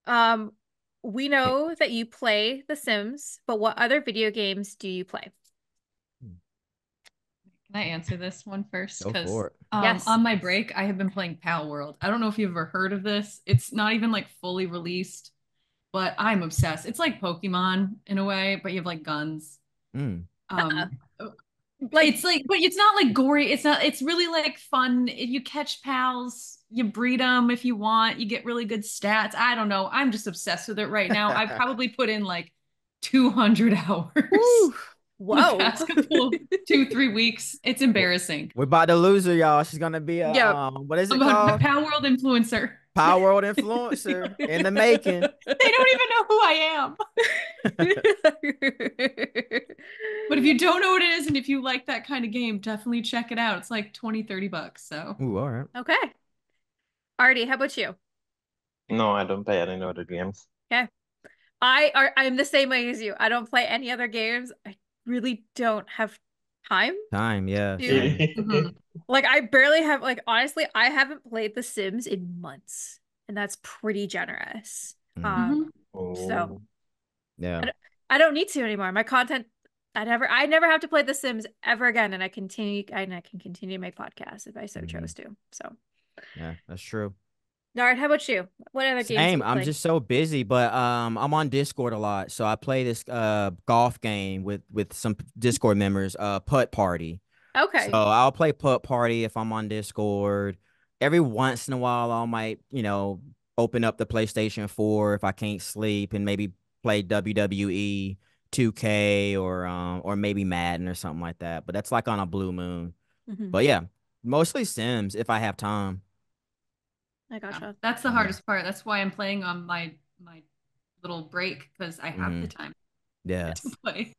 Um, we know that you play The Sims, but what other video games do you play? Can I answer this one first? Go Because for it. Yes. on my break, I have been playing Pal World. I don't know if you've ever heard of this. It's not even like fully released, but I'm obsessed. It's like Pokemon in a way, but you have like guns. Mm. Uh-uh. Um, Like, it's like, but it's not like gory. It's not, it's really like fun. If you catch pals, you breed them if you want, you get really good stats. I don't know. I'm just obsessed with it right now. I probably put in like 200 hours Woo. in the whoa. past couple 2-3 weeks. It's embarrassing. We're about to lose her, y'all. She's gonna be a Yep. what is it I'm a called? Pal World influencer. Power World influencer in the making. They don't even know who I am. But if you don't know what it is and if you like that kind of game, definitely check it out. It's like 20-30 bucks. So Ooh, all right. Okay. Artie, how about you? No, I don't play any other games. Okay. I'm the same way as you. I don't play any other games. I really don't have time Time, yeah, to same. mhm. like I barely have like honestly, I haven't played The Sims in months, and that's pretty generous. Mm. Um, Mhm. so Oh, Yeah. I don't need to anymore. My content I never have to play The Sims ever again, and I can continue my podcast if I so Hmm. chose to. So, Yeah, that's true. Nard, how about you? What other games do Same. you I'm play? just so busy, but I'm on Discord a lot. So I play this golf game with some Discord members, Putt Party. So Okay. I'll play Putt Party if I'm on Discord. Every once in a while I might, open up the PlayStation 4 if I can't sleep and maybe play WWE 2K or maybe Madden or something like that. But that's like on a blue moon. Hmm. But yeah, mostly Sims if I have time. I Yeah, gotcha. that's the Yeah. hardest part. That's why I'm playing on my little break because I have the Hmm. time Yeah. to play.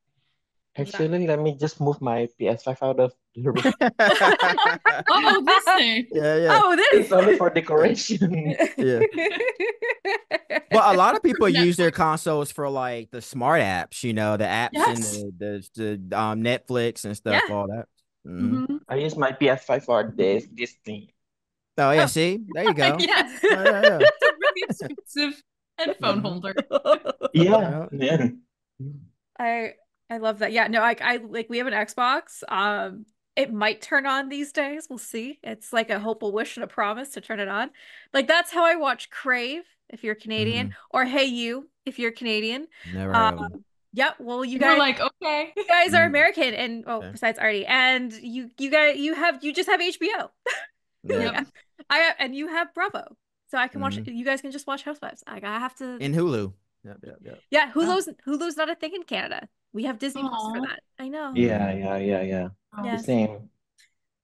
Exactly. actually, let me just move my PS5 out of the room. Oh, this thing. Yeah, yeah, Oh, It's this. only for decoration. yeah. Well, a lot of people use their Netflix. consoles for like the smart apps, the apps and Yes. the Netflix and stuff, Yeah. all that. Hmm. Hmm. I use my PS5 for this Disney. Oh yeah, Oh, see, there you go. Yeah. Oh, yeah, yeah, It's a really expensive headphone hmm holder. Yeah, yeah. yeah. I I love that. Yeah, no, I like we have an Xbox. It might turn on these days. We'll see. It's like a hope, a wish, and a promise to turn it on. Like that's how I watch Crave if you're Canadian, Hmm. or Hey You if you're Canadian. Never heard of them. Um, yeah, well, And we're like, okay. you guys are Hmm. American, and oh, Okay. besides Artie, and you just have HBO. Yeah, Like Yep. and you have Bravo, so I can watch. hmm. You guys can just watch Housewives. Like I have to. In Hulu. Yep, yep, yep. Yeah, Oh. Hulu's not a thing in Canada. We have Disney Plus for Aw. that. I know. Yeah, Hmm. yeah. Oh. The Yes. same.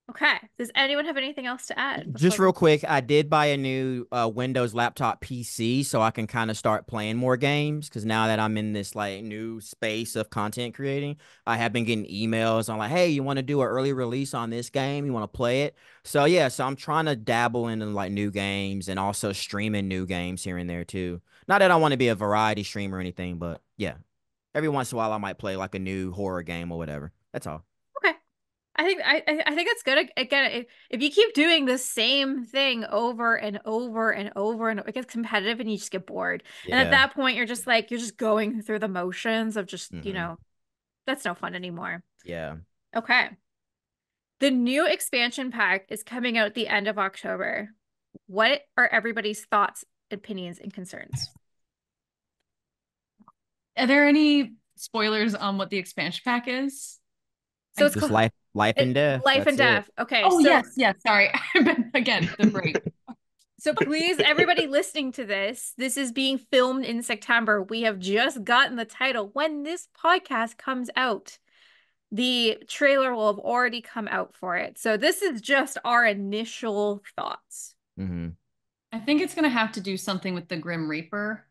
Okay. Does anyone have anything else to add before Just we? real quick, I did buy a new Windows laptop PC so I can kind of start playing more games because now that I'm in this like new space of content creating, I have been getting emails on like, hey, you want to do an early release on this game? You want to play it? So yeah, so I'm trying to dabble into like new games and also streaming new games here and there too. Not that I want to be a variety streamer or anything, but yeah, every once in a while I might play like a new horror game or whatever. That's all. Okay. I think it's good. Again, if you keep doing the same thing over and over and over and it gets competitive and you just get bored. And at Yeah. that point, you're just going through the motions of just, Hmm. that's no fun anymore. Yeah. Okay. The new expansion pack is coming out at the end of October. What are everybody's thoughts, opinions, and concerns? Are there any spoilers on what the expansion pack is? So I it's Just called life and death. Life and That's it. Death. Okay, Oh yes, yes. Sorry, I've been again the break. so please, everybody listening to this, this is being filmed in September. We have just gotten the title. When this podcast comes out, the trailer will have already come out for it. So this is just our initial thoughts. Hmm. I think it's gonna have to do something with the Grim Reaper.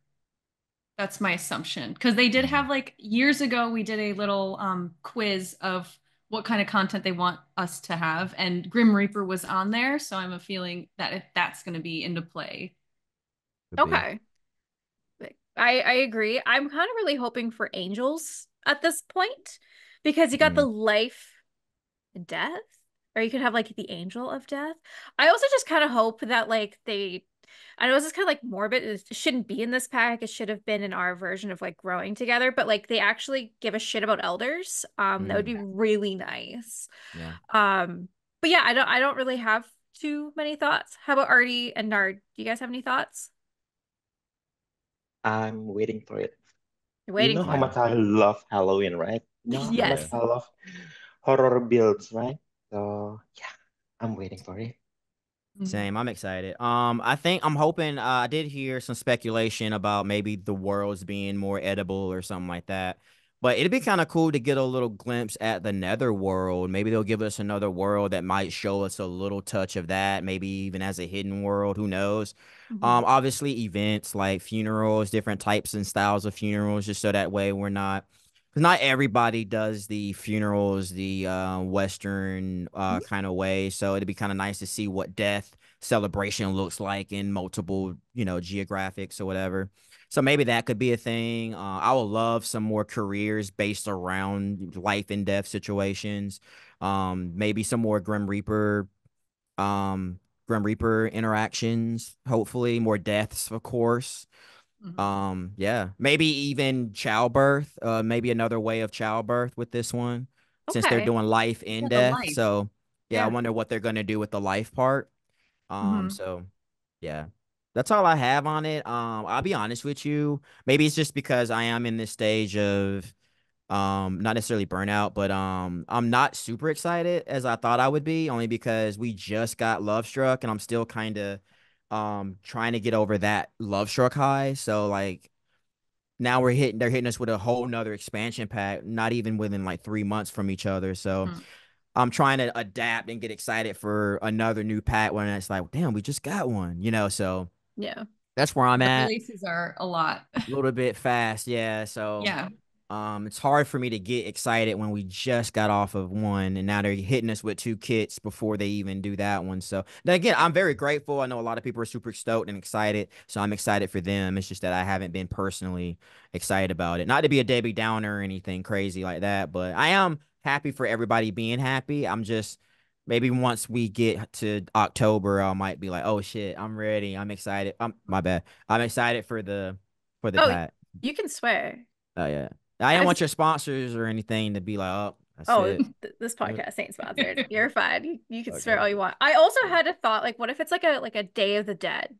That's my assumption. Because they did Hmm. have like years ago, we did a little quiz of what kind of content they want us to have, and Grim Reaper was on there. So I'm a feeling that if that's going to be into play. Could be. Okay. I agree. I'm kind of really hoping for angels at this point because you got the Hmm. life and death, or you could have like the angel of death. I also just kind of hope that like I know this is kind of like morbid. It shouldn't be in this pack. It should have been in our version of like growing together, but like they actually give a shit about elders. That would Hmm. be really nice. Yeah. Um, but yeah, I don't really have too many thoughts. How about Artie and Nard? Do you guys have any thoughts? I'm waiting for it. You're You waiting know for how it. Yeah. much I love Halloween, right? You know how much Yeah. Yes. I love horror builds, right? So yeah, I'm waiting for it. Mhm. Same. I'm excited. I think I'm hoping. I did hear some speculation about maybe the worlds being more edible or something like that. But it'd be kind of cool to get a little glimpse at the nether world. Maybe they'll give us another world that might show us a little touch of that. Maybe even as a hidden world. Who knows? Mhm. Obviously events like funerals, different types and styles of funerals, just so that way we're not. Because not everybody does the funerals the Western kind of way. So it'd be kind of nice to see what death celebration looks like in multiple, geographics or whatever. So maybe that could be a thing. I would love some more careers based around life and death situations. Maybe some more um, Grim Reaper interactions. Hopefully, more deaths, of course. Mhm. Yeah, maybe even childbirth. Maybe another way of childbirth with this one, since they're Okay. doing life Yeah, and the death. life. So yeah, I Yeah. wonder what they're gonna do with the life part. Hmm. So yeah, that's all I have on it. I'll be honest with you. Maybe it's just because I am in this stage of not necessarily burnout, but I'm not super excited as I thought I would be, only because we just got Love Struck and I'm still kind of trying to get over that Love Struck high. So like now they're hitting us with a whole nother expansion pack, not even within like 3 months from each other. So I'm trying to adapt and get excited for another new pack when it's like, damn, we just got one. So Yeah. that's where I'm The at. releases are a lot. A little bit fast, yeah. So Yeah. it's hard for me to get excited when we just got off of one and now they're hitting us with two kits before they even do that one. So then again, I'm very grateful. I know a lot of people are super stoked and excited. So I'm excited for them. It's just that I haven't been personally excited about it. Not to be a Debbie Downer or anything crazy like that, but I am happy for everybody being happy. I'm just maybe once we get to October, I might be like, oh shit, I'm ready. I'm excited. My bad. I'm excited for the Oh, pack. you can swear. Oh yeah. I I didn't want just your sponsors or anything to be like, oh, that's Oh, it. this Uh, podcast ain't sponsored. You're fine. You can Okay. swear all you want. I also had a thought, like, what if it's like a Day of the Dead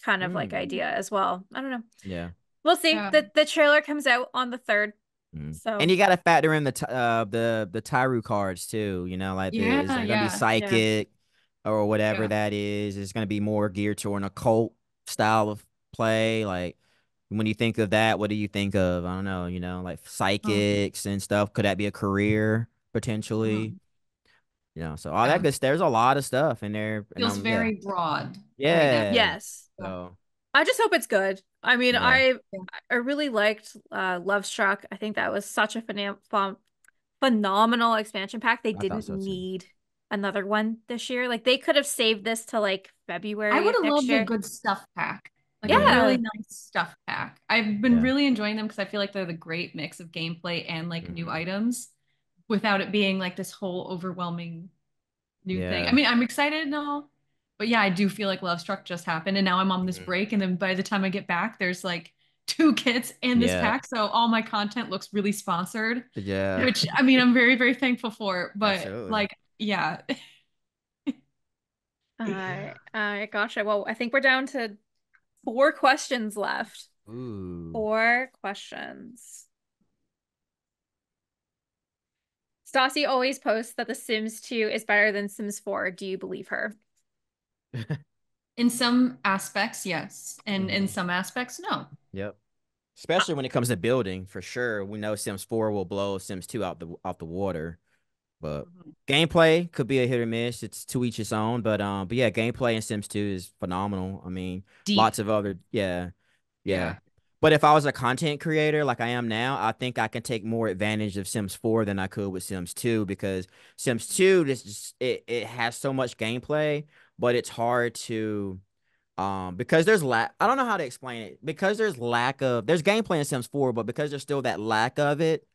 kind of like Mm, idea as well? I don't know. yeah. We'll see. Yeah. The trailer comes out on the 3rd. And So you got to factor in the Tyru cards too. Like is Yeah, there gonna be yeah. yeah. psychic or whatever Yeah. that is? It's gonna be more geared toward an occult style of play. Like when you think of that, what do you think of? I don't know. Like Um, psychics and stuff. Could that be a career potentially? mhm. So all that Yeah. good. There's a lot of stuff in there, and Feels yeah, very broad right now. yeah. Yes. Yeah. So I just hope it's good. I mean, yeah. I really liked Love Struck. I think that was such a phenomenal expansion pack. They I thought didn't so too. need another one this year. Like they could have saved this to like I February would of have next loved a year. good stuff pack, like a Yeah, really Yeah. nice stuff pack. I've been yeah. really enjoying them because I feel like they're the great mix of gameplay and like new Hmm. items. without it being like this whole overwhelming new thing. I Yeah. mean, I'm excited and all, but yeah, I do feel like Love Struck just happened, and now I'm on this Mhm. break, and then by the time I get back, there's like two kits in this Yeah. pack, so all my content looks really sponsored, Yeah. which I mean, I'm very, very thankful for. But Absolutely. like, yeah, Gotcha. Well, I think we're down to 4 questions left. Ooh. 4 questions. Stassi always posts that The Sims 2 is better than Sims 4. Do you believe her? in some aspects, yes, and in Mhm. some aspects, no. Yep. Especially when it comes to building, for sure. We know Sims 4 will blow Sims 2 out the water. But Mhm. gameplay could be a hit or miss. It's to each its own. But yeah, gameplay in Sims 2 is phenomenal. I mean, Deep, lots of other yeah. yeah, But if I was a content creator like I am now, I think I can take more advantage of Sims 4 than I could with Sims 2 because Sims 2 it has so much gameplay, but it's hard to because there's lack I don't know how to explain it. Because there's gameplay in Sims 4, but because there's still that lack of it,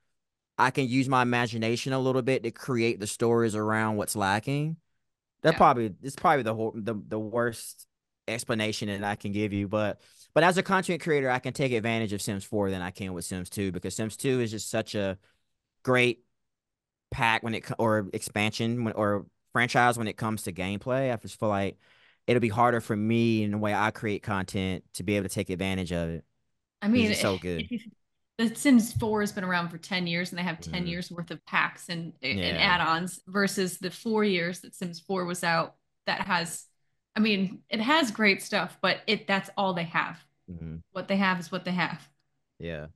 I can use my imagination a little bit to create the stories around what's lacking. yeah. It's probably the worst explanation that I can give you, but as a content creator, I can take advantage of Sims 4 than I can with Sims 2 because Sims 2 is just such a great pack or expansion or franchise when it comes to gameplay. I just feel like it'll be harder for me in the way I create content to be able to take advantage of it I because mean, it's so good. The Sims 4 has been around for 10 years and they have 10 Mhm. years worth of packs and Yeah. add-ons versus the 4 years that Sims 4 was out that has, I mean, it has great stuff, but that's all they have. Hmm. What they have is what they have. Yeah.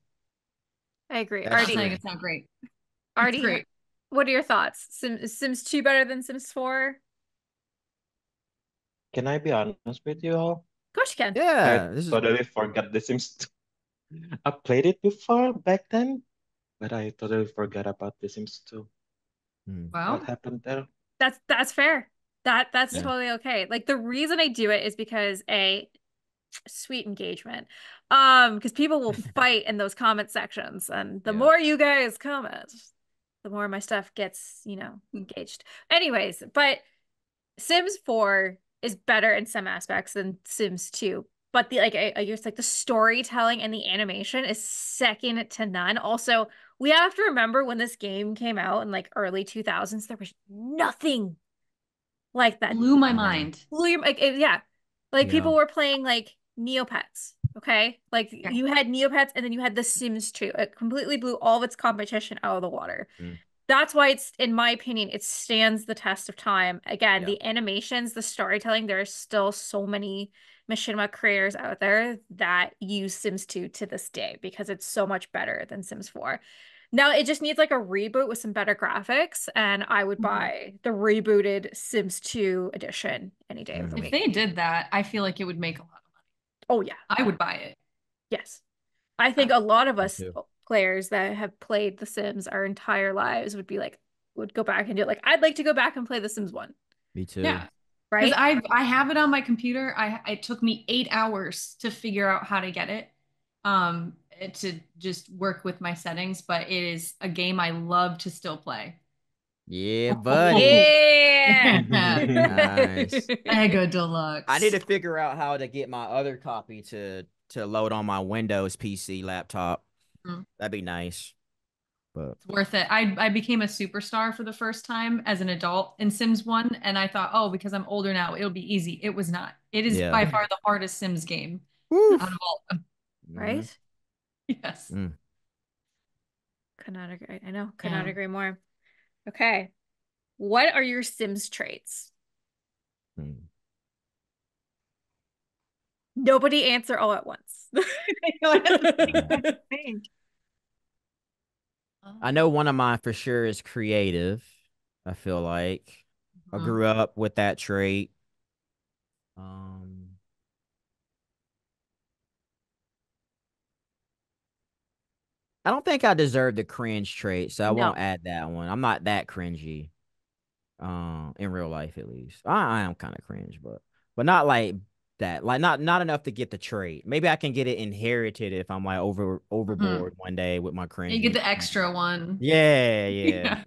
I agree. That's Not Artie, saying true. it's not great. It's Artie, great. what are your thoughts? Is Sims 2 better than Sims 4? Of Can I be honest with you all? course you can. I Yeah. This is. totally forgot The Sims 2. I played it before back then, but I totally forgot about The Sims 2. Mm. What Well, happened there? That's fair. That's Yeah. totally okay. Like the reason I do it is because sweet engagement. Because people will fight in those comment sections, and the Yeah. more you guys comment, the more my stuff gets, engaged. Anyways, but Sims 4 is better in some aspects than Sims 2. But I guess like the storytelling and the animation is second to none. Also, we have to remember when this game came out in like early 2000s, there was nothing like that. blew my Yeah. mind. Yeah. Like Yeah. people were playing like Neopets, okay? Like Yeah. you had Neopets and then you had The Sims 2. It completely blew all of its competition out of the water. Mm. That's why in my opinion, it stands the test of time. Again, Yeah. the animations, the storytelling, there are still so many machinima creators out there that use Sims 2 to this day because it's so much better than Sims 4. Now it just needs like a reboot with some better graphics, and I would Mhm. buy the rebooted Sims 2 edition any day of the If Hmm. week. they did that, I feel like it would make a lot of money. Oh yeah, I would buy it. yes. I think a lot of Me us too. players that have played The Sims our entire lives would go back and do it. Like I'd like to go back and play The Sims 1, Me too. Yeah. Because right? I have it on my computer. It took me 8 hours to figure out how to get it, to just work with my settings. But it is a game I love to still play. Yeah, buddy. Oh, Yeah. yeah. Nice. Mega I need Deluxe. to figure out how to get my other copy to load on my Windows PC laptop. Mm, That'd be nice. But It's worth it. I became a superstar for the first time as an adult in Sims 1, and I thought, oh, because I'm older now, it'll be easy. It was not. It is yeah. by far the hardest Sims game Woo. out of all of them. Hmm. Right? Yes. Mm. Could not agree. I know, could not Yeah. agree more. Okay. What are your Sims traits? Mm. Nobody answer all at once. I know, I have to think, I have to think. I know one of mine for sure is creative. I feel like I Mhm. grew up with that trait. Um, I don't think I deserve the cringe trait, so I No. won't add that one. I'm not that cringy. In real life at least. I am kind of cringe, but not like that. Like not enough to get the trait. Maybe I can get it inherited if I'm like Mhm. overboard one day with my You get cringy. the extra one. Yeah, yeah. Yeah.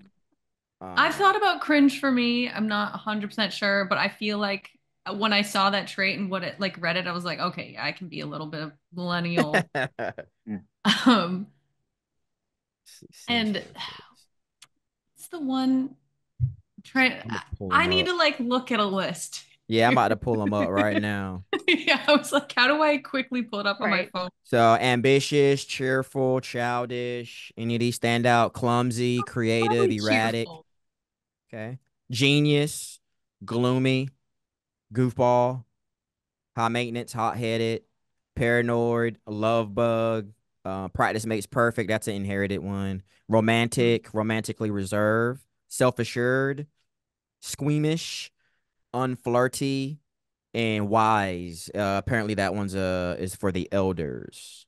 I've Um, thought about cringe for me. I'm not 100% sure, but I feel like when I saw that trait and what it like read it, I was like, okay, yeah, I can be a little bit of millennial. Mm. Um, and Sensual traits. it's the one trying. I'm gonna pull I them need up. to like look at a list. Yeah, I'm about to pull them up right now. Yeah, I was like, how do I quickly pull it up on my Right. phone? So ambitious, cheerful, childish. Any of these stand out? Clumsy, creative, Probably erratic. cheerful. Okay. Genius, gloomy, goofball, high maintenance, hot headed, paranoid, love bug. Practice makes perfect. That's an inherited one. Mhm. Romantic, romantically reserved, self assured, squeamish, unflirty, and wise. Apparently that one's is for the elders.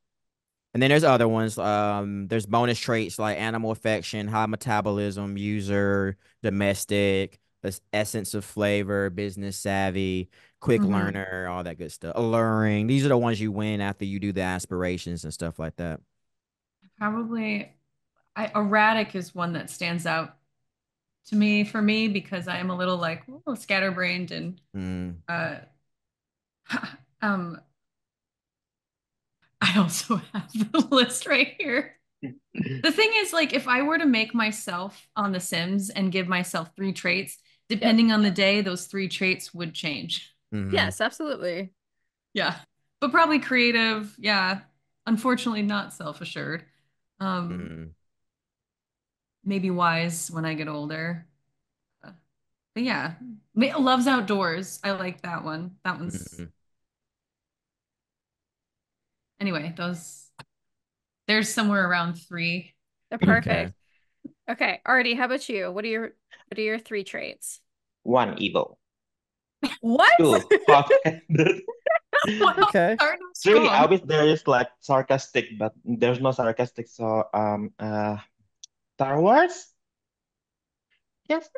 And then there's other ones. There's bonus traits like animal affection, high metabolism, user, domestic, essence of flavor, business savvy, quick Mhm. learner, all that good stuff. Alluring. These are the ones you win after you do the aspirations and stuff like that. Probably erratic is one that stands out to me for me because I am a little like scatterbrained and Mm. uh um I also have the list right here. The thing is, like, if I were to make myself on The Sims and give myself three traits, Yep. depending on the day, those three traits would change. Mm-hmm. Yes, absolutely. Yeah. But probably creative, yeah. Unfortunately, not self-assured. Um, Mm-hmm. maybe wise when I get older. But yeah, loves outdoors. I like that one. That one's Mm-hmm. anyway, those there's somewhere around three. Okay. Perfect. Okay, Artie, how about you? What are your three traits? One, evil. What? Two, hot-headed. Wow, Okay. starting Three, I strong. wish there is like sarcastic, but there's no sarcastic. So, Star Wars? Yes,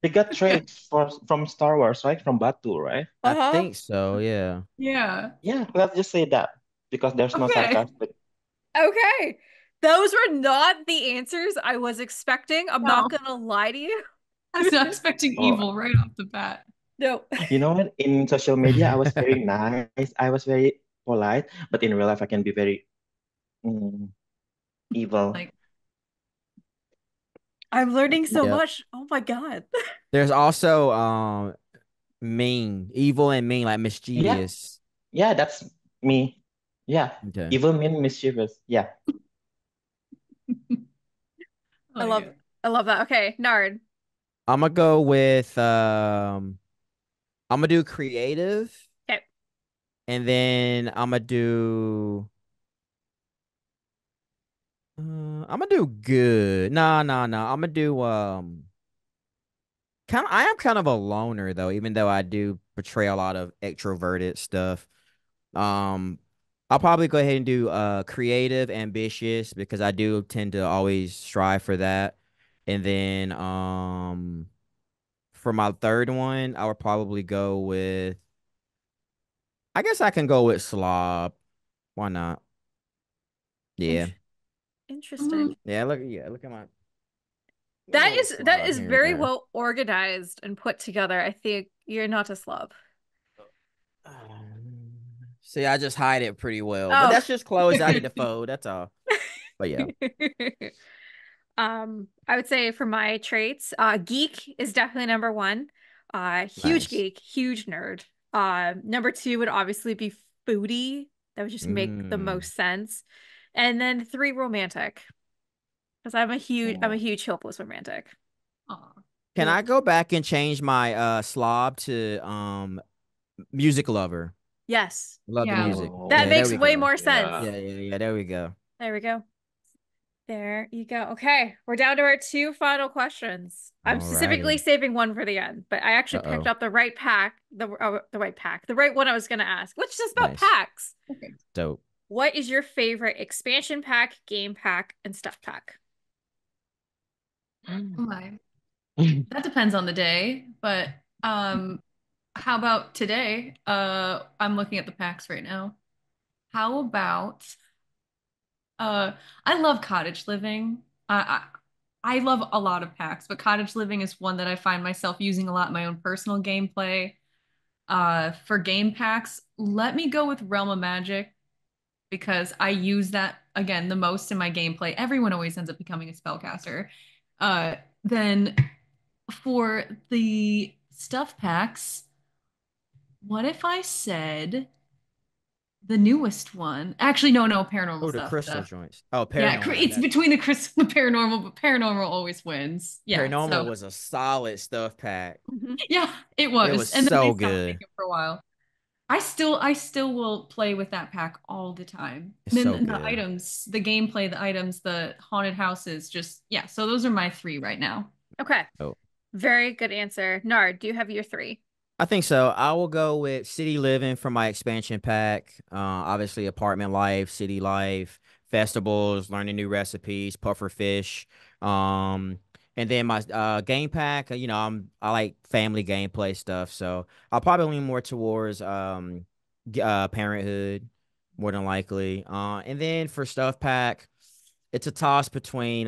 they got traits from Star Wars, right? From Batu, right? I Uh-huh. think so, yeah. Yeah. Yeah, let's just say that because there's no Okay. sarcastic. Okay. Those were not the answers I was expecting. I'm not No, gonna lie to you. I was not expecting Oh, evil right off the bat. No. you know what? In social media, I was very nice. I was very polite, but in real life, I can be very mm, evil. Like, I'm learning so Yep. much. Oh my God. There's also mean, evil and mean, like Yeah, mischievous. yeah, that's me. Yeah, Okay. evil mean mischievous. Yeah, I I like love it. I love that. Okay, Nard. I'm gonna go with I'm gonna do creative, Okay. and then I'm gonna do good. Nah, nah, nah. I'm gonna do kind of I am kind of a loner though, even though I do portray a lot of extroverted stuff. Um I'll probably go ahead and do creative, ambitious because I do tend to always strive for that. And then for my third one, I would probably go with I guess I can go with slob. Why not? Yeah. In interesting. Mhm. Look at my I'm gonna That go with is that slob is here and very there. well organized and put together. I think you're not a slob. See, I just hide it pretty well, but Oh. that's just clothes I need to fold. That's all. But yeah, I would say for my traits, geek is definitely number one. Huge nice. geek, huge nerd. Number two would obviously be foodie. That would just make the Mm. most sense. And then three, romantic. Because I'm a oh, huge hopeless romantic. Aw. Can Yep. I go back and change my slob to music lover? Yes. Love the Yeah. music. That oh, Yeah, there makes we way go. more sense. yeah. Yeah. There we go. There we go. There you go. Okay, we're down to our two final questions. I'm All specifically righty. saving one for the end, but I actually picked Uh-oh. up the right pack, the right pack, the right one I was going to ask, which is about Nice. packs. Okay. Dope. What is your favorite expansion pack, game pack, and stuff pack? Oh my. That depends on the day, but um, how about today? I'm looking at the packs right now. How about uh, I love cottage living. I love a lot of packs, but Cottage Living is one that I find myself using a lot in my own personal gameplay. For game packs, let me go with Realm of Magic because I use that again the most in my gameplay. Everyone always ends up becoming a spellcaster. Then for the stuff packs, what if I said the newest one? Actually, no, paranormal Oh, the stuff. crystal joints. Oh, Yeah, paranormal. it's That between the crystal and the paranormal, but paranormal always wins. Yeah, paranormal so was a solid stuff pack. Mhm. yeah, it It was. was And then they so stopped good. making for a while. I still will play with that pack all the time. It's And so then the good. items, the gameplay, the items, the haunted houses, just yeah. So those are my three right now. Okay. Oh. Very good answer. Nard, do you have your three? I think so. I will go with city living for my expansion pack. Obviously apartment life, city life, festivals, learning new recipes, puffer fish. Um, and then my game pack. I like family gameplay stuff, so I'll probably lean more towards parenthood, more than likely. And then for stuff pack, it's a toss between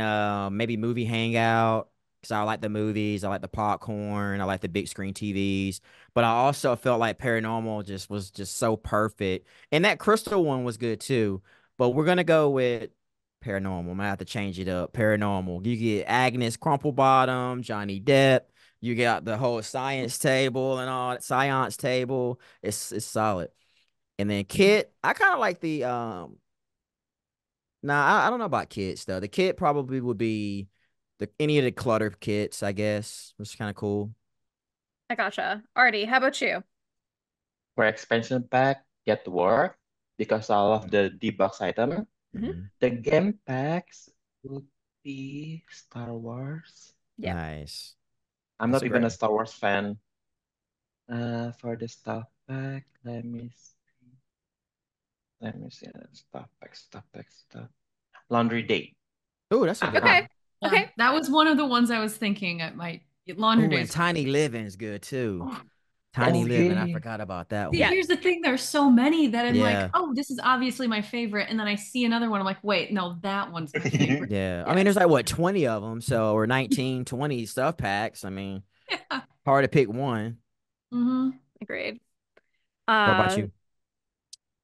maybe movie hangout because I like the movies, I like the popcorn, I like the big screen TVs. But I also felt like Paranormal just was just so perfect. And that Crystal one was good too. But we're gonna go with Paranormal. I'm gonna have to change it up. Paranormal. You get Agnes Crumplebottom, Johnny Depp. You got the whole science table and all that science table. It's solid. And then Kit, I kind of like the Nah, I don't know about kits though. The kit probably would be any of the clutter kits, I guess, which is kind of cool. I gotcha. Artie, how about you? For expansion pack, Get Work, because I love the D-Box item. Hmm. Mm-hmm. The game packs would be Star Wars. Yeah. Nice. I'm That's not a even great a one. Star Wars fan. For the stuff pack, let me see. Stuff. Laundry Day. Oh, that's a good Ah, Okay. one. yeah, Okay. that was one of the ones I was thinking I might. Laundry Oh, and Days. Tiny Living is good too. Oh, Tiny Oh that's Living, I yeah. forgot about that see, Yeah. one. here's the thing. There's so many that I'm like, Yeah. oh, this is obviously my favorite, and then I see another one. I'm like, wait, no, that one's my favorite. Yeah. I mean, Yes. there's like what, 20 of them, so or 19, 20 stuff packs. I mean, Yeah. hard to pick one. Hmm. Agreed. What about Uh, you?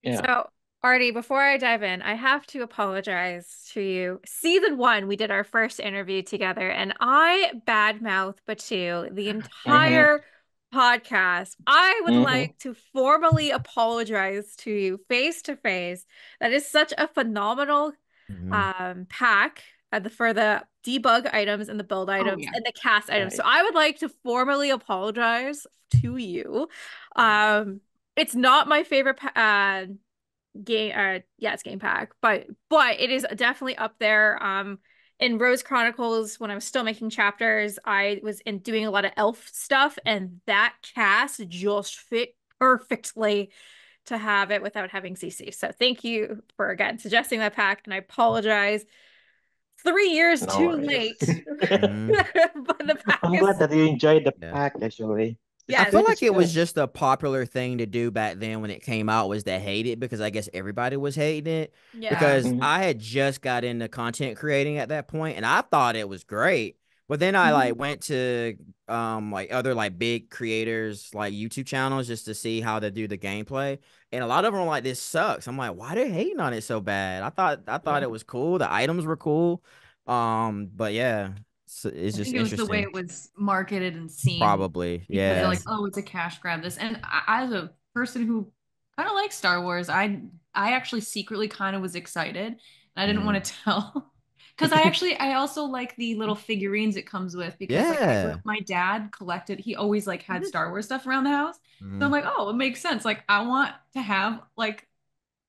Yeah. So, Artie, before I dive in, I have to apologize to you. Season one, we did our first interview together, and I badmouthed Batu the Mm-hmm. entire podcast. I would Mm-hmm. like to formally apologize to you face to face. That is such a phenomenal Hmm. pack for the debug items and the build Oh items yeah. and the cast items. So Right. I would like to formally apologize to you. Um, it's not my favorite game yeah, it's game pack, but it is definitely up there. In Rose Chronicles, when I was still making chapters, I was in doing a lot of elf stuff, and that cast just fit perfectly to have it without having CC. So thank you for again suggesting that pack, and I apologize. 3 years No too worries. late. Hmm. But the pack I'm glad is that you enjoyed the Yeah. pack actually. It's I yes. feel good, it's like it was good. just a popular thing to do back then when it came out was to hate it because I guess everybody was hating it Yeah. because Mm-hmm. I had just got into content creating at that point and I thought it was great. But then I Mhm. like went to like other like big creators like YouTube channels just to see how to do the gameplay. And a lot of them were like this sucks. I'm like, why they hating on it so bad? I thought Yeah. it was cool. The items were cool. But yeah, it's I just think it was the way interesting. it was marketed and seen. Probably. People feel Yeah. like, oh, it's a cash grab. This, and as a person who kind of likes Star Wars, I actually secretly kind of was excited, and I didn't Mhm. want to tell because I also like the little figurines it comes with because like Yeah. my dad collected. He always like had Star Wars stuff around the house, so I'm Mhm. like, oh, it makes sense. Like I want to have like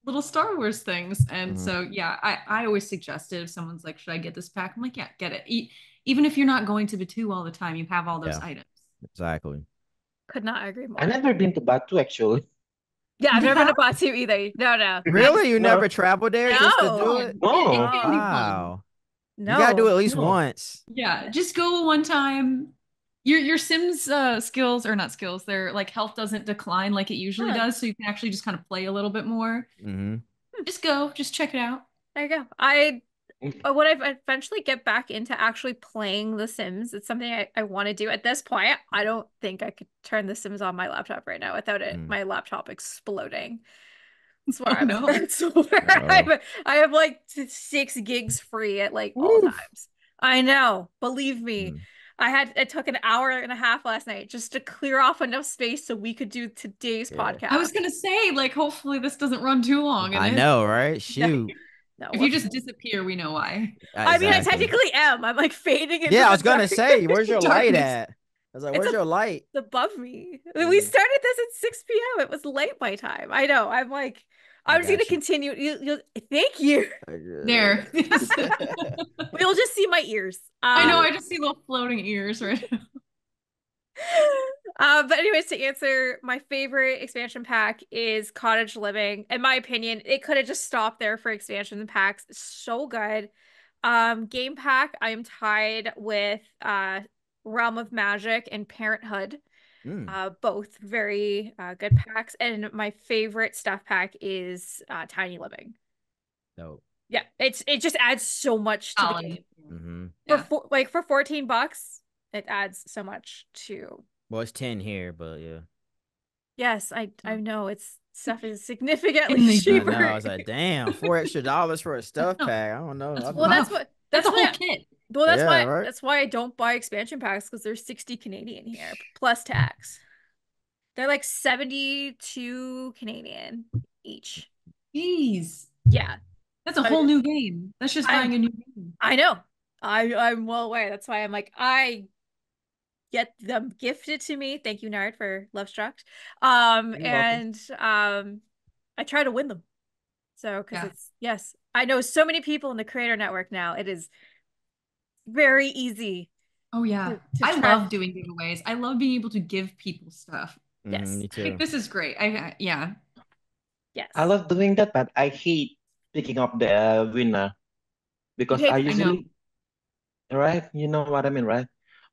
little Star Wars things. And Mhm. so, yeah, I always suggested if someone's like, should I get this pack? I'm like, yeah, get it. Even if you're not going to Batu all the time, you have all those Yeah, items. exactly. Could not agree I more. never been to Batu actually. Yeah, I've You never been have? to Batu either. No, no. Really? You No, never traveled there just to No. do it? It no, can be fun. Wow. You gotta do No. it at least no. once. Yeah, just go one time. Your Sims skills or not skills, their like health doesn't decline like it usually Huh. does, so you can actually just kind of play a little bit more. Hmm. Just go, just check it out. There you go. I when I eventually get back into actually playing The Sims, it's something I want to do. At this point, I don't think I could turn The Sims on my laptop right now without Mm. my laptop exploding. That's where Oh I'm at. no. That's where Uh-oh. I have like 6 gigs free at like all Woof. times. I know. Believe me. Mm. It took an hour and a half last night just to clear off enough space so we could do today's Yeah. I was podcast. gonna say, like, hopefully this doesn't run too long, and I know, right? No, Shoot. no, if we're you just disappear, we know why. I mean, I Exactly. technically am. I'm like fading into Yeah, I the was gonna say, where's your light Darkness. at? I was like, It's where's your light? above me. We Mm, started this at 6 p.m. It was late my time. I know. I'm like, I I'm just gonna got you. continue. Thank you. There. We'll just see my ears. I know, I just see little floating ears right now. But anyways, to answer, my favorite expansion pack is Cottage Living. In my opinion, it could have just stopped there for expansion packs. It's so good. Game pack, I am tied with Realm of Magic and Parenthood. Mm, Both very good packs. And my favorite stuff pack is Tiny Living. dope. Yeah, it just adds so much to the Solid. game. Mm-hmm. Yeah. For $14, it adds so much to. Well, it's 10 here, but yeah. Yes, I know it's stuff is significantly In the I know. I cheaper. was like, damn, $4 extra for a stuff No, pack. I don't know. that's I'd Well, be, rough. That's that's a whole why kit. yeah, right. that's why I don't buy expansion packs because they're 60 Canadian here plus tax. They're like 72 Canadian each. Jeez. Yeah. That's a So whole new game. That's just I buying a new game. I know. I'm well aware. That's why I'm like I get them gifted to me. Thank you, Nard, for Love Struck. You're welcome. And I try to win them. So because Yeah. it's yes, I know so many people in the creator network now. It is very easy Oh yeah. to I try. love doing giveaways. I love being able to give people stuff. Mm-hmm, Yes. me Like too. this is great. Yeah. I Yes. love doing that, but I hate picking up the winner You because hate I I picking. know. usually, right? You know what I mean, right?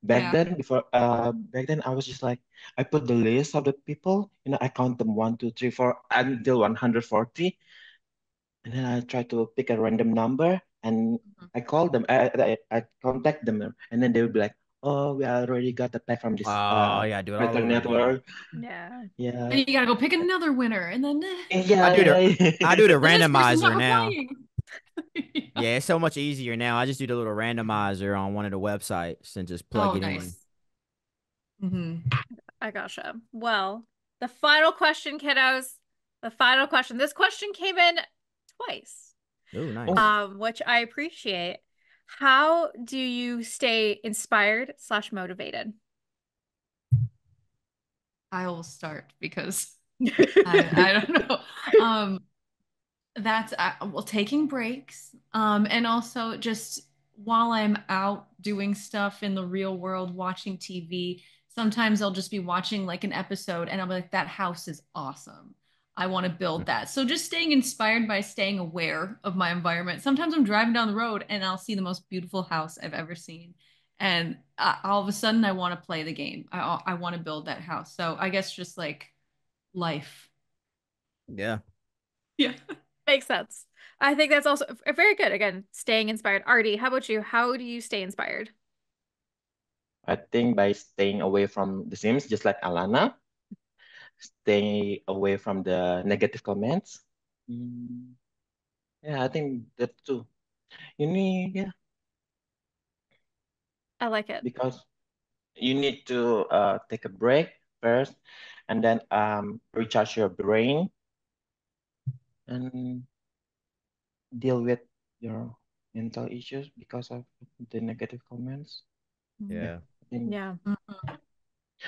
Yeah. Back then I was just like, I put the list of the people, I count them 1, 2, 3, 4 until 140, and then I try to pick a random number and Mhm. I call them, I contact them, and then they will be like, oh, we already got the pack from this Oh, yeah, do it all creator over again. network. Yeah. And Yeah. you gotta go pick another winner, and then I Yeah, do the I do yeah. the this person's not randomizer now. replying. Yeah. Yeah, it's so much easier now. I just do the little randomizer on one of the websites and just plug Oh, it in. nice. Hmm. I gotcha. Well, the final question, kiddos. The final question. This question came in twice, Oh, Oh, nice. which I appreciate. How do you stay inspired slash motivated? I will start because I don't know. Um, that's well, taking breaks, and also just while I'm out doing stuff in the real world, watching TV, sometimes I'll just be watching like an episode and I'll be like, that house is awesome. I want to build that. So just staying inspired by staying aware of my environment. Sometimes I'm driving down the road and I'll see the most beautiful house I've ever seen. And all of a sudden I want to play the game. I want to build that house. So I guess just like life. Yeah. Yeah. Makes sense. I think that's also very good. Again, staying inspired. Artie, how about you? How do you stay inspired? I think by staying away from the Sims, just like Alana, stay away from the negative comments. Mm, yeah, I think that too. Yeah, I like it. because you need to take a break first, and then recharge your brain and deal with your mental issues because of the negative comments. Yeah, Yeah. I think. Yeah. Mhm.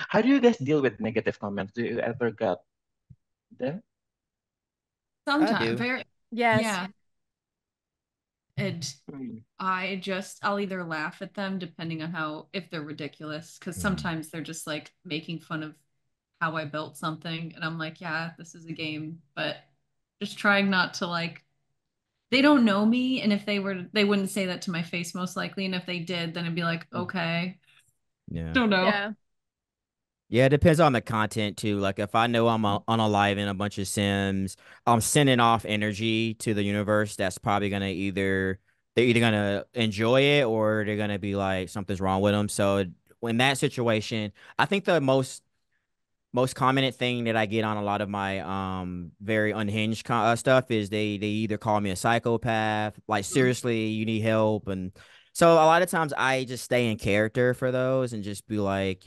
How do you guys deal with negative comments? Do you ever get them? I Sometimes do. very Yes. yeah. And Hmm. I'll either laugh at them depending on how if they're ridiculous, because Mm. sometimes they're just like making fun of how I built something, and I'm like, yeah, this is a game, but just trying not to like they don't know me, and if they were they wouldn't say that to my face most likely, and if they did, then it'd be like, okay, Yeah. don't know. Yeah. Yeah, it depends on the content too. Like if I know I'm unaliving a bunch of Sims, I'm sending off energy to the universe that's probably gonna either they're either gonna enjoy it or they're gonna be like something's wrong with them. So in that situation, I think the most commented thing that I get on a lot of my very unhinged stuff is they either call me a psychopath, like Mhm. seriously, you need help, and so a lot of times I just stay in character for those and just be like,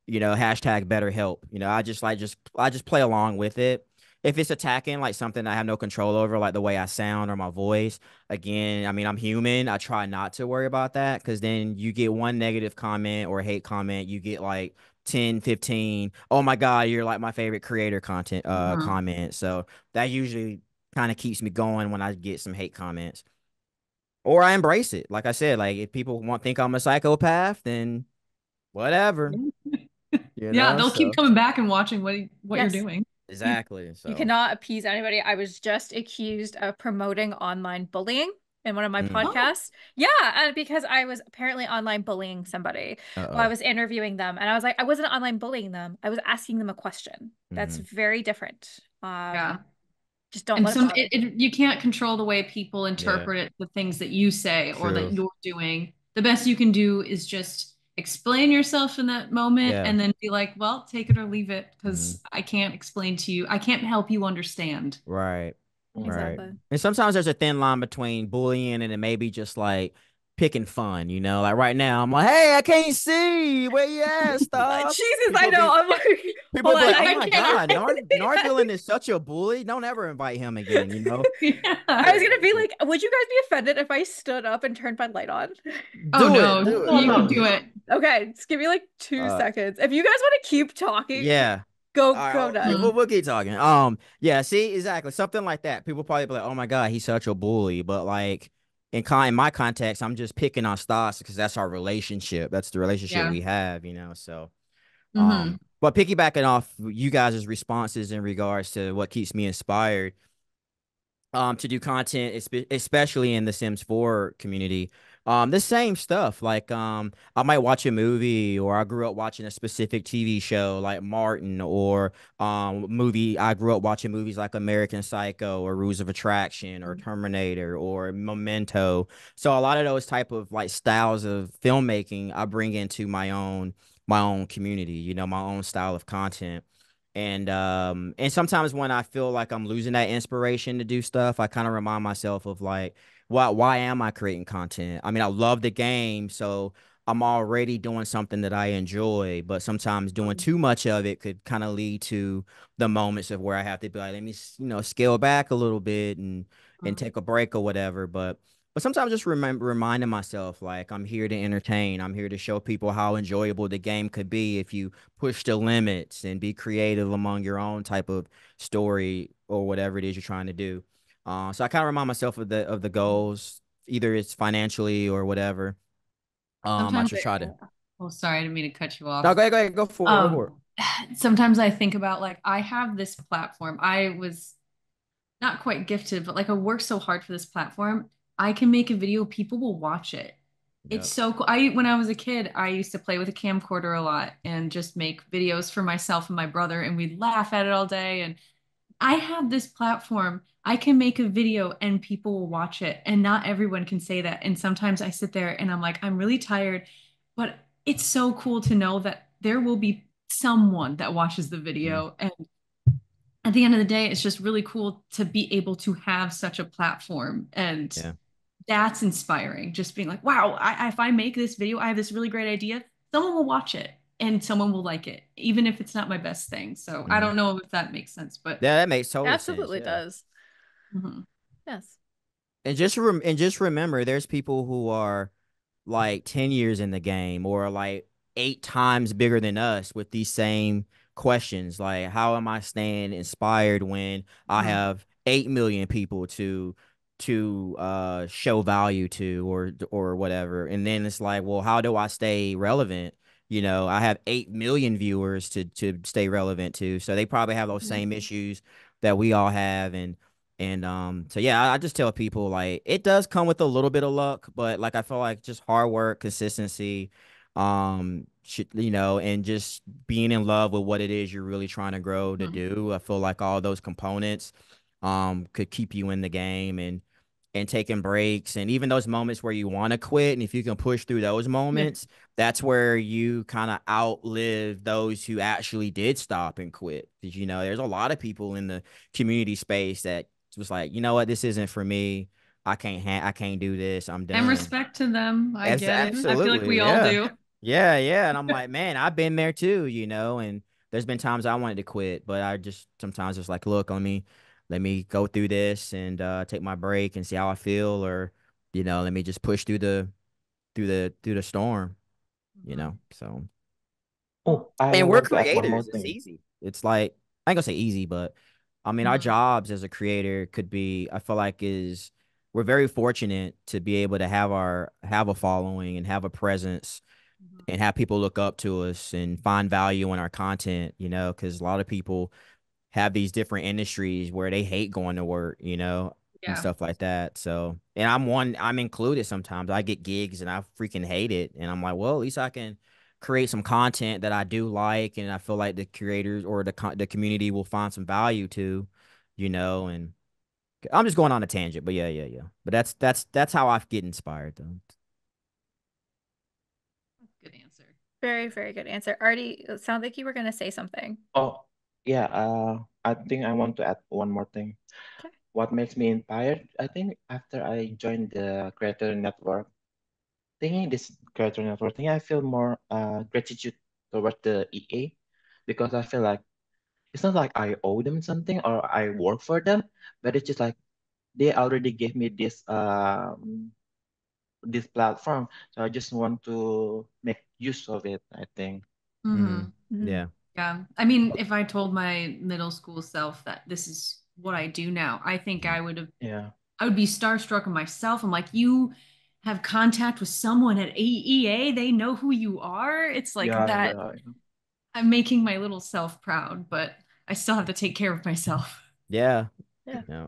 hashtag better help. I just play along with it. If it's attacking like something I have no control over, like the way I sound or my voice, again, I mean, I'm human. I try not to worry about that because then you get one negative comment or hate comment, you get like 10, 15. Oh my God, you're like my favorite creator content Mhm. comment. So that usually kind of keeps me going when I get some hate comments. Or I embrace it. Like I said, like if people want think I'm a psychopath, then whatever, Yeah, they'll keep So coming back and watching what you're Yes. doing. exactly. You So cannot appease anybody. I was just accused of promoting online bullying in one of my mm, Oh, podcasts. Yeah, and because I was apparently online bullying somebody while I uh-oh. was interviewing them, and I was like, I wasn't online bullying them. I was asking them a question. That's Mm, very different. yeah. Just don't And let it bother. you can't control the way people yeah, interpret it, the things that you say or that true. you're doing. The best you can do is just explain yourself in that moment Yeah. and then be like, well, take it or leave it Mm, because I can't explain to you. I can't help you understand. right. Mm. Right. Exactly. And sometimes there's a thin line between bullying and it may be just like picking fun. Like right now, I'm like, hey, I can't see. Where you at? Stop. Jesus, I People know. be I'm like, people hold be on, like, oh I my can't. God, Nardvillain is such a bully. Don't ever invite him again. Yeah. I was gonna Yeah. be like, would you guys be offended if I stood up and turned my light on? Oh Do it. no, Do No, it. you no. can do it. Okay, just give me like two Uh seconds. If you guys want to keep talking, yeah. go All right, go yeah, nuts. Mhm. we'll keep talking. Yeah, see, exactly. Something like that. People probably be like, "Oh my God, he's such a bully," but like in my context, I'm just picking on Stas because that's our relationship. That's the relationship Yeah. we have. So, Hmm. but piggybacking off you guys' responses in regards to what keeps me inspired, to do content, especially in the Sims 4 community. The same stuff. Like I might watch a movie or I grew up watching a specific TV show like Martin or movie I grew up watching movies like American Psycho or Rules of Attraction or Terminator or Memento. So a lot of those type of like styles of filmmaking I bring into my own community, my own style of content. And sometimes when I feel like I'm losing that inspiration to do stuff, I kind of remind myself of like, why am I creating content? I mean, I love the game, so I'm already doing something that I enjoy, but sometimes doing too much of it could kind of lead to the moments of where I have to be like, let me, scale back a little bit and take a break or whatever. But sometimes just reminding myself like I'm here to entertain. I'm here to show people how enjoyable the game could be if you push the limits and be creative among your own type of story or whatever it is you're trying to do. So I kind of remind myself of the goals, either it's financially or whatever. I Sometimes just try to. oh, sorry, I didn't mean to cut you No, off. go ahead, go ahead, go for it, go for it. Um, Sometimes I think about like I have this platform. I was not quite gifted, but like I worked so hard for this platform. I can make a video, people will watch it. It's Yep. so cool. When I was a kid, I used to play with a camcorder a lot and just make videos for myself and my brother, and we'd laugh at it all day. And I have this platform. I can make a video and people will watch it. And not everyone can say that. And sometimes I sit there and I'm like, I'm really tired. But it's so cool to know that there will be someone that watches the Mm, video. And at the end of the day, it's just really cool to be able to have such a platform. And yeah. that's inspiring. Just being like, wow, if I make this video, I have this really great idea. Someone will watch it and someone will like it, even if it's not my best thing. So I Hmm. don't know if that makes sense, but Yeah, that makes total sense. Absolutely Yeah. does. mhm. Yes. And just remember, there's people who are like 10 years in the game or like 8 times bigger than us with these same questions. Like, how am I staying inspired when I Mhm. have 8 million people to show value to or whatever? And then it's like, well, how do I stay relevant? I have 8 million viewers to stay relevant to. So they probably have those same issues that we all have. So yeah, I just tell people like it does come with a little bit of luck, but like I feel like just hard work, consistency, and just being in love with what it is you're really trying to grow to Mhm. do. I feel like all those components could keep you in the game and taking breaks, and even those moments where you want to quit, and if you can push through those Yeah. moments, that's where you kind of outlive those who actually did stop and quit. Because there's a lot of people in the community space that was like, you know what, this isn't for me. I can't do this. I'm And done. respect to them. I get it. I feel like Absolutely, we all yeah. do. Yeah, yeah. And I'm like, man, I've been there too, and there's been times I wanted to quit, but I just sometimes it's like, look, let me go through this and take my break and see how I feel, or let me just push through the storm, Mhm. So, Oh, I and we're want to add one more creators. It's thing. easy. It's like, I ain't gonna say easy, but I mean our Mhm. jobs as a creator could be, I feel like, is we're very fortunate to be able to have a following and have a presence Mhm. and have people look up to us and find value in our content, because a lot of people have these different industries where they hate going to work, and Yeah. stuff like that. So, and I'm included sometimes. I get gigs and I freaking hate it. And I'm like, well, at least I can create some content that I do like, and I feel like the creators or the community will find some value to, and I'm just going on a tangent, but yeah, yeah, yeah. But that's how I get inspired though. Good answer. Very, very good answer. Artie, it sounded like you were going to say something. Oh, yeah. I think I want to add one more thing. Okay. What makes me inspired? I think after I joined the creator network, thinking this creator network thing, I feel more gratitude towards the EA because I feel like it's not like I owe them something or I work for them, but it's just like they already gave me this platform, so I just want to make use of it, I think. Mm-hmm. Hmm. Mhm. Yeah. Yeah. I mean, if I told my middle school self that this is what I do now, I think Yeah, I would be starstruck of myself. I'm like, you have contact with someone at AEA, they know who you are. It's like yeah, that. yeah. I'm making my little self proud, but I still have to take care of myself. Yeah. Yeah. Yeah.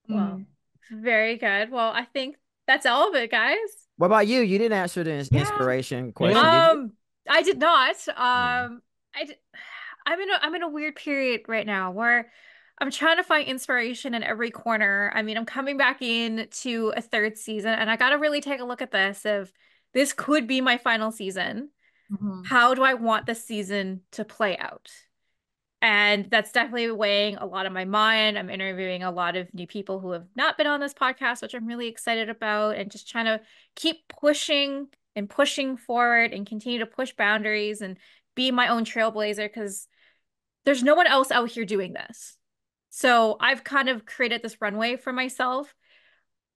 Well, Mm. very good. Well, I think that's all of it, guys. What about you? You didn't answer the Yeah. inspiration question, Yeah. did you? I did not. Yeah. I did, I'm in a weird period right now where I'm trying to find inspiration in every corner. I mean, I'm coming back in to a third season, and I got to really take a look at this. If this could be my final season, Mhm. how do I want this season to play out? And that's definitely weighing a lot on my mind. I'm interviewing a lot of new people who have not been on this podcast, which I'm really excited about, and just trying to keep pushing and pushing forward and continue to push boundaries and be my own trailblazer because there's no one else out here doing this. So I've kind of created this runway for myself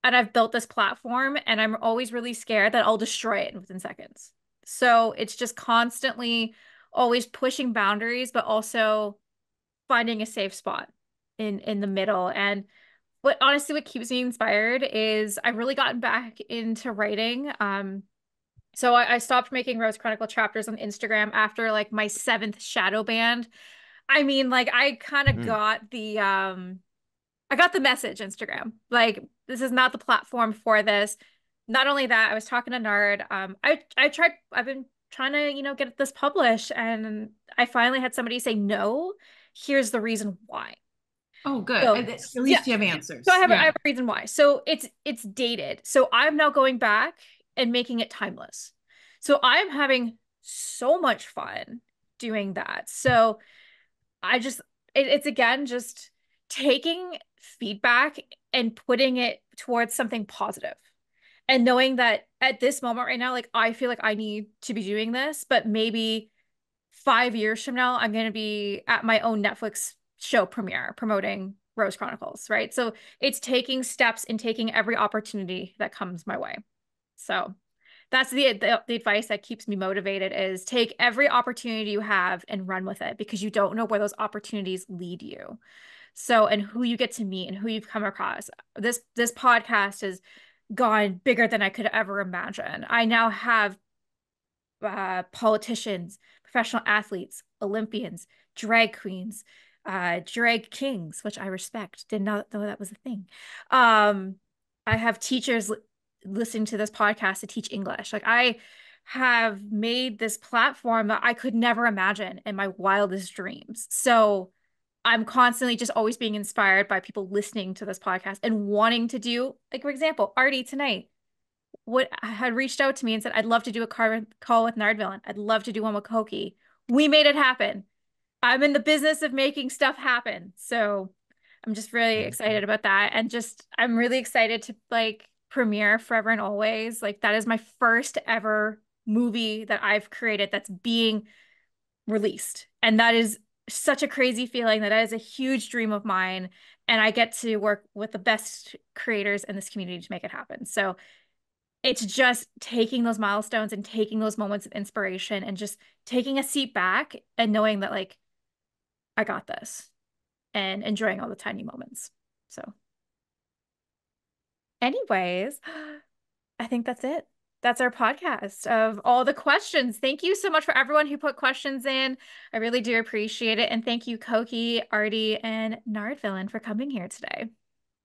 and I've built this platform, and I'm always really scared that I'll destroy it within seconds. So it's just constantly always pushing boundaries, but also finding a safe spot in the middle. And what keeps me inspired is I've really gotten back into writing. So I stopped making Rose Chronicle chapters on Instagram after like my seventh shadow band. I mean, like I kind of Mm. got I got the message, Instagram. Like this is not the platform for this. Not only that, I was talking to Nard. I've been trying to, get this published, and I finally had somebody say no. Here's the reason why. Oh, good. So At yeah, least you have so I answers. have I Yeah. have a reason why. So it's dated. So I'm now going back and making it timeless. So I'm having so much fun doing that. So I just it's again just taking feedback and putting it towards something positive. And knowing that at this moment right now, like I feel like I need to be doing this, but maybe 5 years from now, I'm going to be at my own Netflix show premiere promoting Rose Chronicles, right? So it's taking steps and taking every opportunity that comes my way. So that's the advice that keeps me motivated is take every opportunity you have and run with it because you don't know where those opportunities lead you. So and who you get to meet and who you've come across. This podcast has gone bigger than I could ever imagine. I now have politicians, professional athletes, Olympians, drag queens, drag kings, which I respect. Did not know that was a thing. I have teachers listening to this podcast to teach English. Like I have made this platform that I could never imagine in my wildest dreams. So I'm constantly just always being inspired by people listening to this podcast and wanting to do, like, for example, Artie tonight what had reached out to me and said, I'd love to do a call with Nardvillain. I'd love to do one with Coki. We made it happen. I'm in the business of making stuff happen. So I'm just really excited about that. And just, I'm really excited to like premiere Forever and Always. Like, that is my first ever movie that I've created that's being released. And that is such a crazy feeling. That is a huge dream of mine. And I get to work with the best creators in this community to make it happen. So it's just taking those milestones and taking those moments of inspiration and just taking a seat back and knowing that, like, I got this and enjoying all the tiny moments. So, anyways, I think that's it. That's our podcast of all the questions. Thank you so much for everyone who put questions in. I really do appreciate it. And thank you, Coki, Artie, and Nardvillain for coming here today.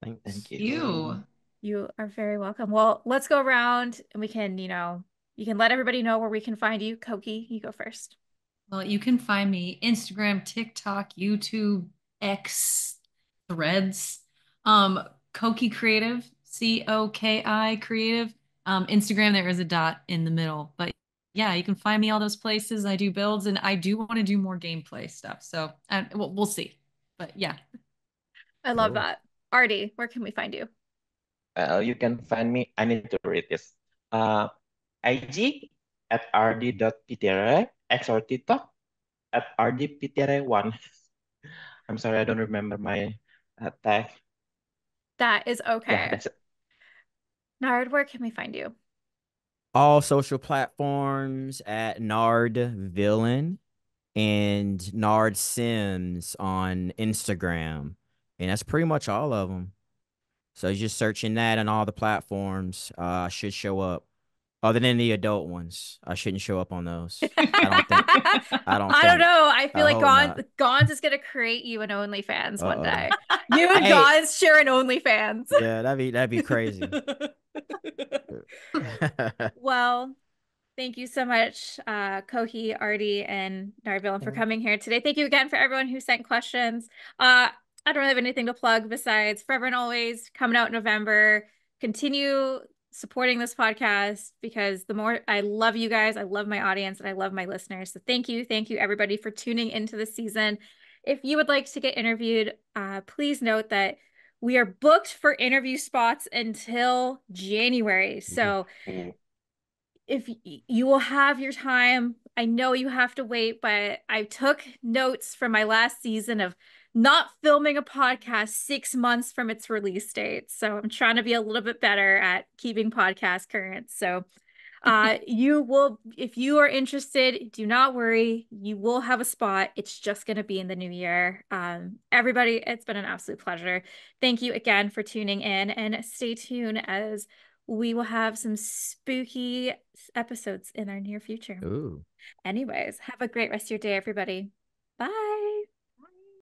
Thanks. Thank You. You are very welcome. Well, let's go around and we can, you can let everybody know where we can find you. Coki, you go first. Well, you can find me Instagram, TikTok, YouTube, X, Threads, Coki Creative, Coki Creative. Instagram, there is a dot in the middle, but yeah, you can find me all those places. I do builds, and I do want to do more gameplay stuff. So we'll see. But yeah. I love that. Artie, where can we find you? You can find me. I need to read this. IG at rd.ptra, X or TikTok at rdptra1. I'm sorry, I don't remember my tag. That is okay. Yeah, that's it. Nard, where can we find you? All social platforms at Nardvillain and Nard Sims on Instagram. And that's pretty much all of them. So you're just searching that on all the platforms. Should show up. Other than the adult ones, I shouldn't show up on those. I don't think. I don't I don't think. know. I feel I like hope not. Gons is gonna create you an OnlyFans one Uh-oh. day. You and Hey, Gons share an OnlyFans. yeah, that'd be crazy. Well, thank you so much, Kohi, Artie, and Nardvillain for coming here today. Thank you again for everyone who sent questions. I don't really have anything to plug besides Forever and Always coming out in November. Continue supporting this podcast because the more I love you guys, I love my audience, and I love my listeners. So thank you everybody for tuning into this season. If you would like to get interviewed, please note that we are booked for interview spots until January. So Mm. if you will have your time, I know you have to wait, but I took notes from my last season of not filming a podcast 6 months from its release date. So I'm trying to be a little bit better at keeping podcasts current. So you will, if you are interested, do not worry. You will have a spot. It's just going to be in the new year. Everybody, it's been an absolute pleasure. Thank you again for tuning in, and stay tuned as we will have some spooky episodes in our near future. Ooh. Anyways, have a great rest of your day, everybody. Bye.